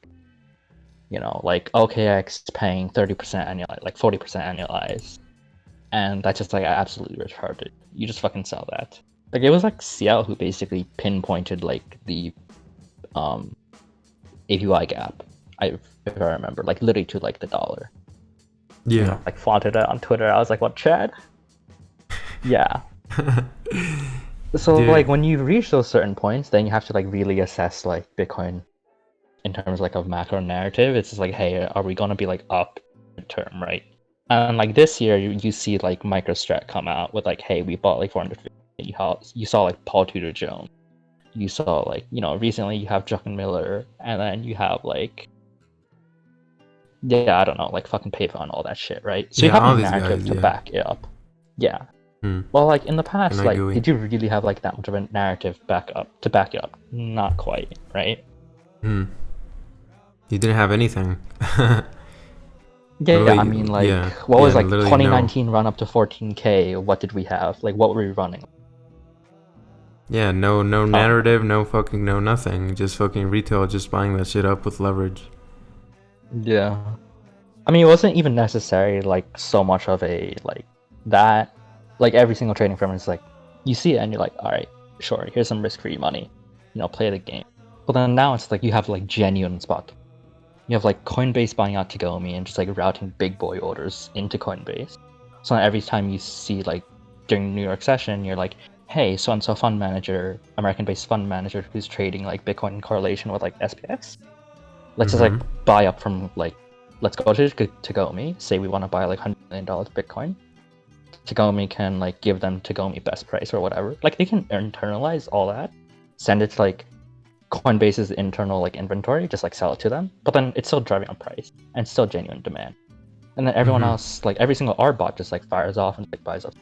like OKX paying 30% annualized, like 40% annualized, and that's just like absolutely retarded. You just fucking sell that. Like it was like CL who basically pinpointed like the APY gap. If I remember, like literally to like the dollar. Yeah. Like flaunted it on Twitter. I was like, what, Chad? Yeah. So Dude. like when you reach those certain points, then you have to like really assess like Bitcoin in terms like of macro narrative. It's just like, hey, are we gonna be like up term, right? And like this year, you see like MicroStrategy come out with like, hey, we bought like 450. You saw like Paul Tudor Jones. You saw like recently you have Druckenmiller, and then you have like I don't know, like fucking PayPal and all that shit, right? So you Yeah, have all a these narrative guys, to yeah. back it up. Yeah. Hmm. Well, like in the past, And I like agree. did you really have like that much of a narrative to back it up? Not quite, right? You didn't have anything. Yeah, Literally, I mean, like, yeah, what was yeah, like literally 2019 run up to 14K? What did we have? Like, what were we running? Yeah, no narrative, no nothing. Just fucking retail, just buying that shit up with leverage. Yeah. I mean, it wasn't even necessary, like, so much of a, like, that. Like, every single trading firm is like, you see it and you're like, alright, sure, here's some risk-free money. Play the game. But then now it's like you have, like, genuine spot. You have, like, Coinbase buying out Tagomi and just, like, routing big boy orders into Coinbase. So every time you see, like, during New York session, you're like, hey, so-and-so fund manager, American-based fund manager who's trading, like, Bitcoin in correlation with, like, SPX. Let's just, like, buy up from, like, let's go to Tagomi, say we want to buy, like, $100 million Bitcoin. Tagomi can, like, give them Tagomi best price or whatever. Like, they can internalize all that, send it to, like, Coinbase's internal, like, inventory, just, like, sell it to them. But then it's still driving on price, and still genuine demand. And then everyone else, like, every single R bot just, like, fires off and, like, buys up.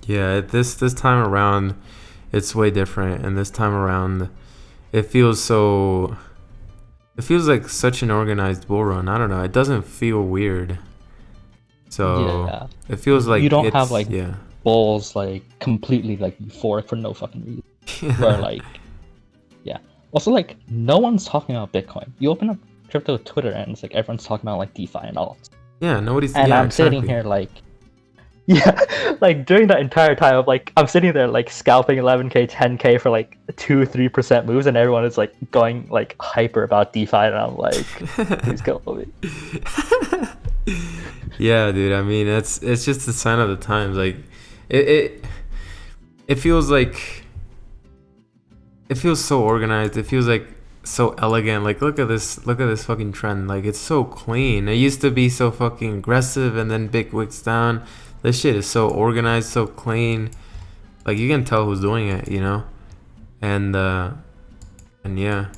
Yeah, this time around, it's way different. And this time around, it feels like such an organized bull run. I don't know. It doesn't feel weird. So yeah. It feels like you don't have like yeah. bulls like completely like euphoric for no fucking reason. Where like Also like no one's talking about Bitcoin. You open up crypto Twitter and it's like everyone's talking about like DeFi and all. Yeah, nobody's. And yeah, I'm exactly. sitting here like like during that entire time of like I'm sitting there like scalping 11k 10k for like 2-3% moves and everyone is like going like hyper about DeFi and I'm like please kill me. Yeah, dude, I mean it's just a sign of the times. Like it feels like it feels so organized. It feels like so elegant. Like look at this fucking trend. Like it's so clean. It used to be so fucking aggressive and then big wicks down. This shit is so organized, so clean. Like you can tell who's doing it, you know? And yeah.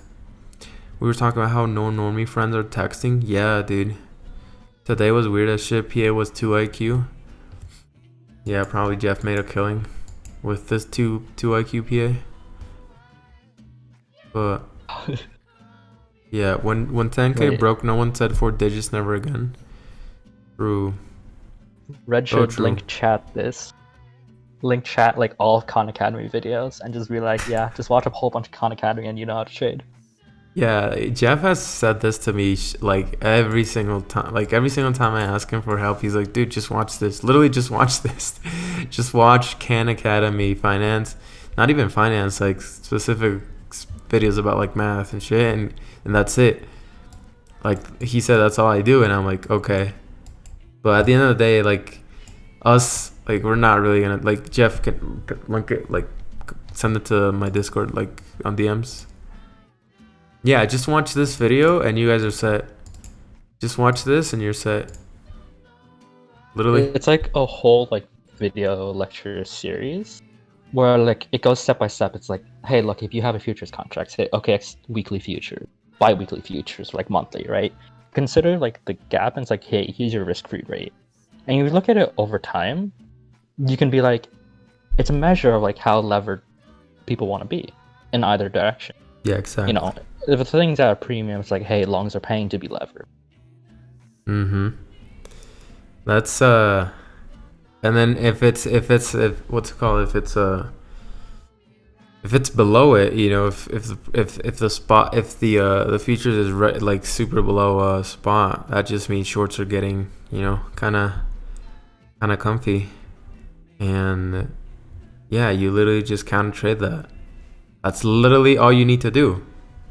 We were talking about how no normie friends are texting. Yeah, dude. Today was weird as shit. PA was 2 IQ. Yeah, probably Jeff made a killing with this 2 IQ PA. But yeah, when 10k Right. broke, no one said 4 digits never again. True. Red So should true. link chat like all of Khan Academy videos and just be like, yeah, just watch a whole bunch of Khan Academy and you know how to trade. Yeah, Jeff has said this to me like every single time. Like every single time I ask him for help, he's like, "Dude, just watch this. Literally, just watch this. Just watch Khan Academy finance. Not even finance, like specific videos about like math and shit, and that's it." Like he said, that's all I do, and I'm like, okay. But at the end of the day, like us, like we're not really gonna like Jeff can link it, like send it to my Discord, like on DMs. Yeah, just watch this video and you guys are set. Just watch this and you're set. Literally. It's like a whole like video lecture series where like it goes step by step. It's like, hey, look, if you have a futures contract, say OKX weekly futures, bi-weekly futures, like monthly, right? Consider like the gap and it's like, hey, here's your risk-free rate. And you look at it over time, you can be like, it's a measure of like how levered people want to be in either direction. Yeah, exactly. You know, if the things that are premium, it's like, hey, longs are paying to be levered. That's And then if what's it called, if it's below it, you know, if the spot, if the futures is like super below spot, that just means shorts are getting, you know, kind of comfy. And yeah, you literally just counter trade that. That's literally all you need to do.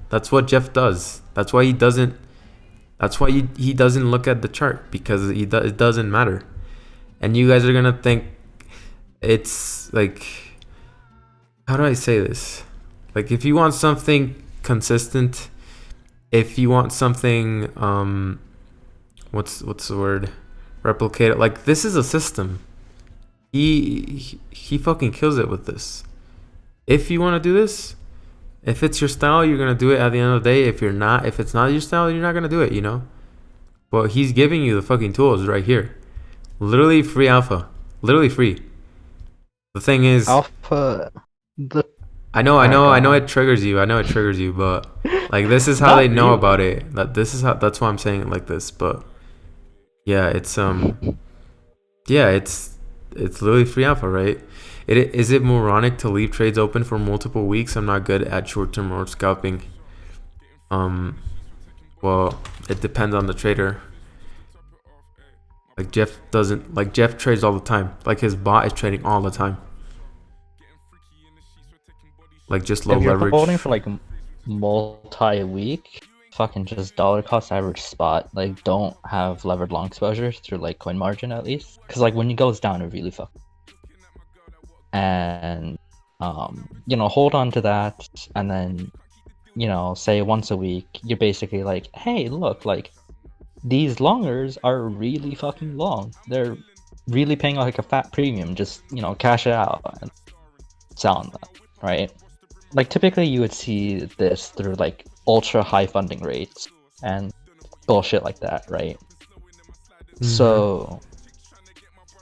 That's what Jeff does. That's why he doesn't look at the chart, because it doesn't matter. And you guys are gonna think it's like, how do I say this? Like, if you want something consistent, if you want something what's the word? Replicated. Like, this is a system. He fucking kills it with this. If you want to do this, if it's your style, you're gonna do it at the end of the day. If it's not your style, you're not gonna do it, you know? But he's giving you the fucking tools right here. Literally free alpha. Literally free. The thing is, Alpha. I know it triggers you. But like, this is how they know about it. That's why I'm saying it like this. But yeah, it's literally free alpha, right? Is it moronic to leave trades open for multiple weeks? I'm not good at short-term or scalping. Well, it depends on the trader. Like, Jeff trades all the time. Like, his bot is trading all the time. Like, just low leverage. If you're holding for like multi-week, fucking just dollar cost average spot. Like, don't have levered long exposure through like coin margin at least, because like when it goes down, it really fucks. And you know, hold on to that, and then, you know, say once a week, you're basically like, hey, look, like, these longers are really fucking long. They're really paying like a fat premium. Just, you know, cash it out and sell on that, right? Like, typically you would see this through like ultra high funding rates and bullshit like that, right? Mm-hmm. So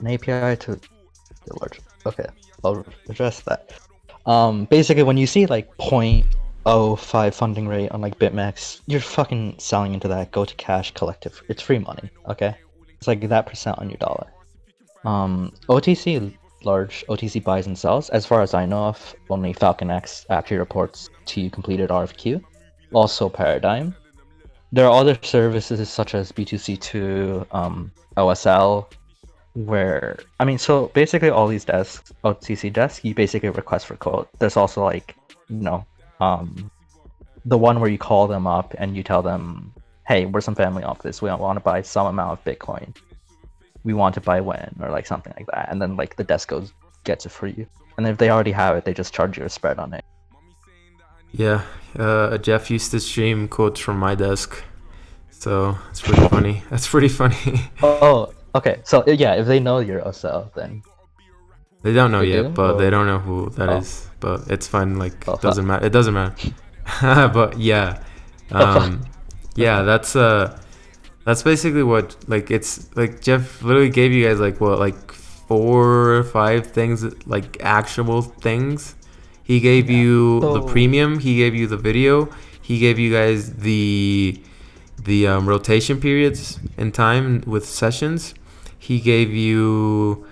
an API to the large. Okay, I'll address that. Basically, when you see like 0.05 funding rate on like BitMEX, you're fucking selling into that. Go to cash collective. It's free money. Okay, it's like that percent on your dollar. OTC, large OTC buys and sells, as far as I know of, only Falcon X actually reports to completed RFQ. Also Paradigm. There are other services such as B2C2, OSL, where, I mean, so basically all these desks, OTC desks, you basically request for quote. There's also like, you know, the one where you call them up and you tell them, hey, we're some family office, we want to buy some amount of Bitcoin. We want to buy when, or like something like that. And then like the desk gets it for you. And if they already have it, they just charge you a spread on it. Yeah, Jeff used to stream quotes from my desk. So it's pretty funny. That's pretty funny. Oh, okay. So yeah, if they know you're OSL, then they don't know yet, but they don't know who that is. But it's fine. Like, it doesn't matter. It doesn't matter. But yeah, yeah, that's basically what, like, it's like Jeff literally gave you guys like what, like 4 or 5 things, like actual things. He gave you the premium. He gave you the video. He gave you guys the rotation periods in time with sessions. He gave you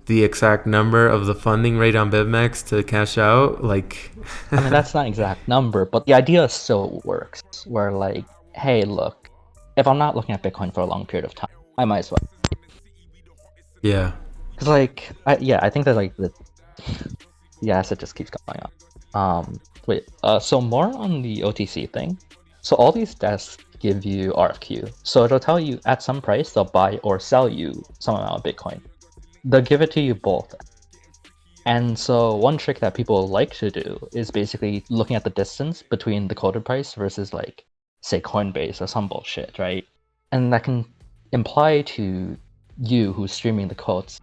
the exact number of the funding rate on BitMEX to cash out. Like, I mean, that's not exact number, but the idea still works. Where like, hey, look, if I'm not looking at Bitcoin for a long period of time, I might as well. Yeah. Because like, I think that like the asset just keeps going up. So more on the OTC thing. So all these desks give you RFQ. So it'll tell you at some price they'll buy or sell you some amount of Bitcoin. They'll give it to you both. And so one trick that people like to do is basically looking at the distance between the quoted price versus like, say, Coinbase or some bullshit, right? And that can imply to you who's streaming the quotes,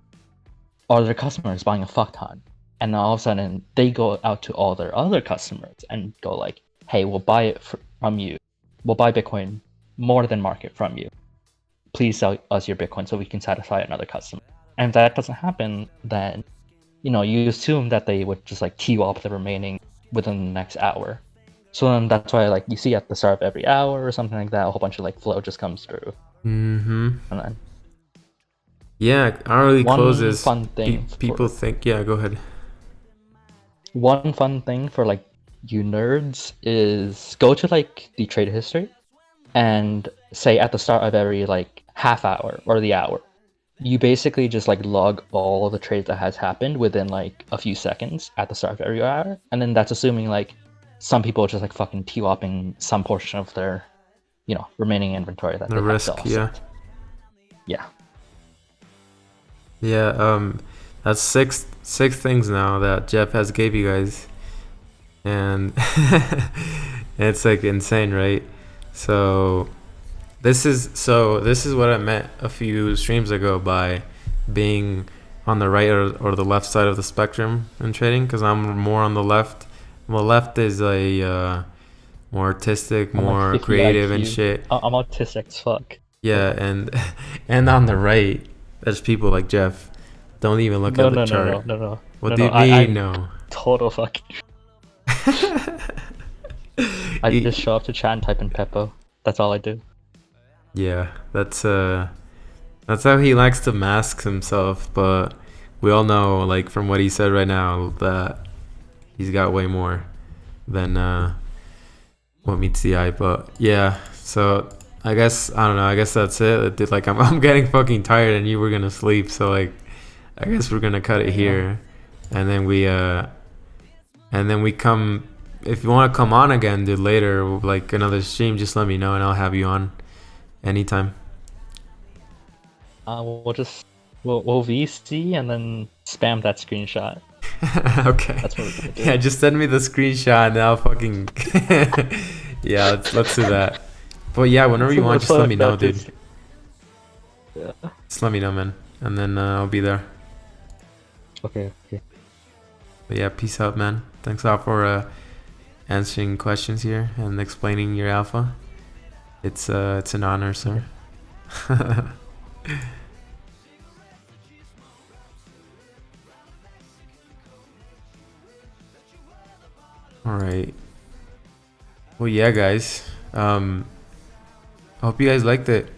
or their customers buying a fuck ton. And all of a sudden they go out to all their other customers and go like, hey, we'll buy it from you. We'll buy Bitcoin more than market from you. Please sell us your Bitcoin so we can satisfy another customer. And if that doesn't happen, then, you know, you assume that they would just like queue up the remaining within the next hour. So then that's why like you see at the start of every hour or something like that, a whole bunch of like flow just comes through. Mm-hmm. And then Yeah, hourly One closes. fun thing People think. Yeah, go ahead. One fun thing for like you nerds is go to like the trade history and say at the start of every like half hour or the hour, you basically just like log all the trades that has happened within like a few seconds at the start of every hour, and then that's assuming like some people are just like fucking TWAPing some portion of their, remaining inventory that The they have to risk, offset. yeah. Yeah. Yeah, that's six things now that Jeff has gave you guys, and it's like insane, right? So this is what I meant a few streams ago by being on the right or the left side of the spectrum in trading, because I'm more on the left. The left is more artistic, I'm like more 50 creative and IQ. shit. I'm autistic as fuck. Yeah, and and on the right, there's people like Jeff. Don't even look No, at the no, no, no, chart. no, no. What No, do no. you mean, I'm no? total fuck. I He- just show up to chat and type in Peppo. That's all I do. yeah, that's how he likes to mask himself. But we all know, like from what he said right now, that he's got way more than what meets the eye. But yeah, so I guess I don't know. I guess that's it. Dude, like I'm getting fucking tired, and you were gonna sleep. So like, I guess we're gonna cut it here, and then we come. If you want to come on again, dude, later, like another stream, just let me know, and I'll have you on anytime. We'll VC and then spam that screenshot. Okay. That's what we're gonna do. Yeah, just send me the screenshot, and I'll fucking. Yeah, let's do that. But yeah, whenever you want, just let me know, dude. Yeah. Just let me know, man, and then I'll be there. Okay. But yeah, peace out, man. Thanks a lot for answering questions here and explaining your alpha. It's an honor, sir. All right. Well, yeah, guys. Hope you guys liked it.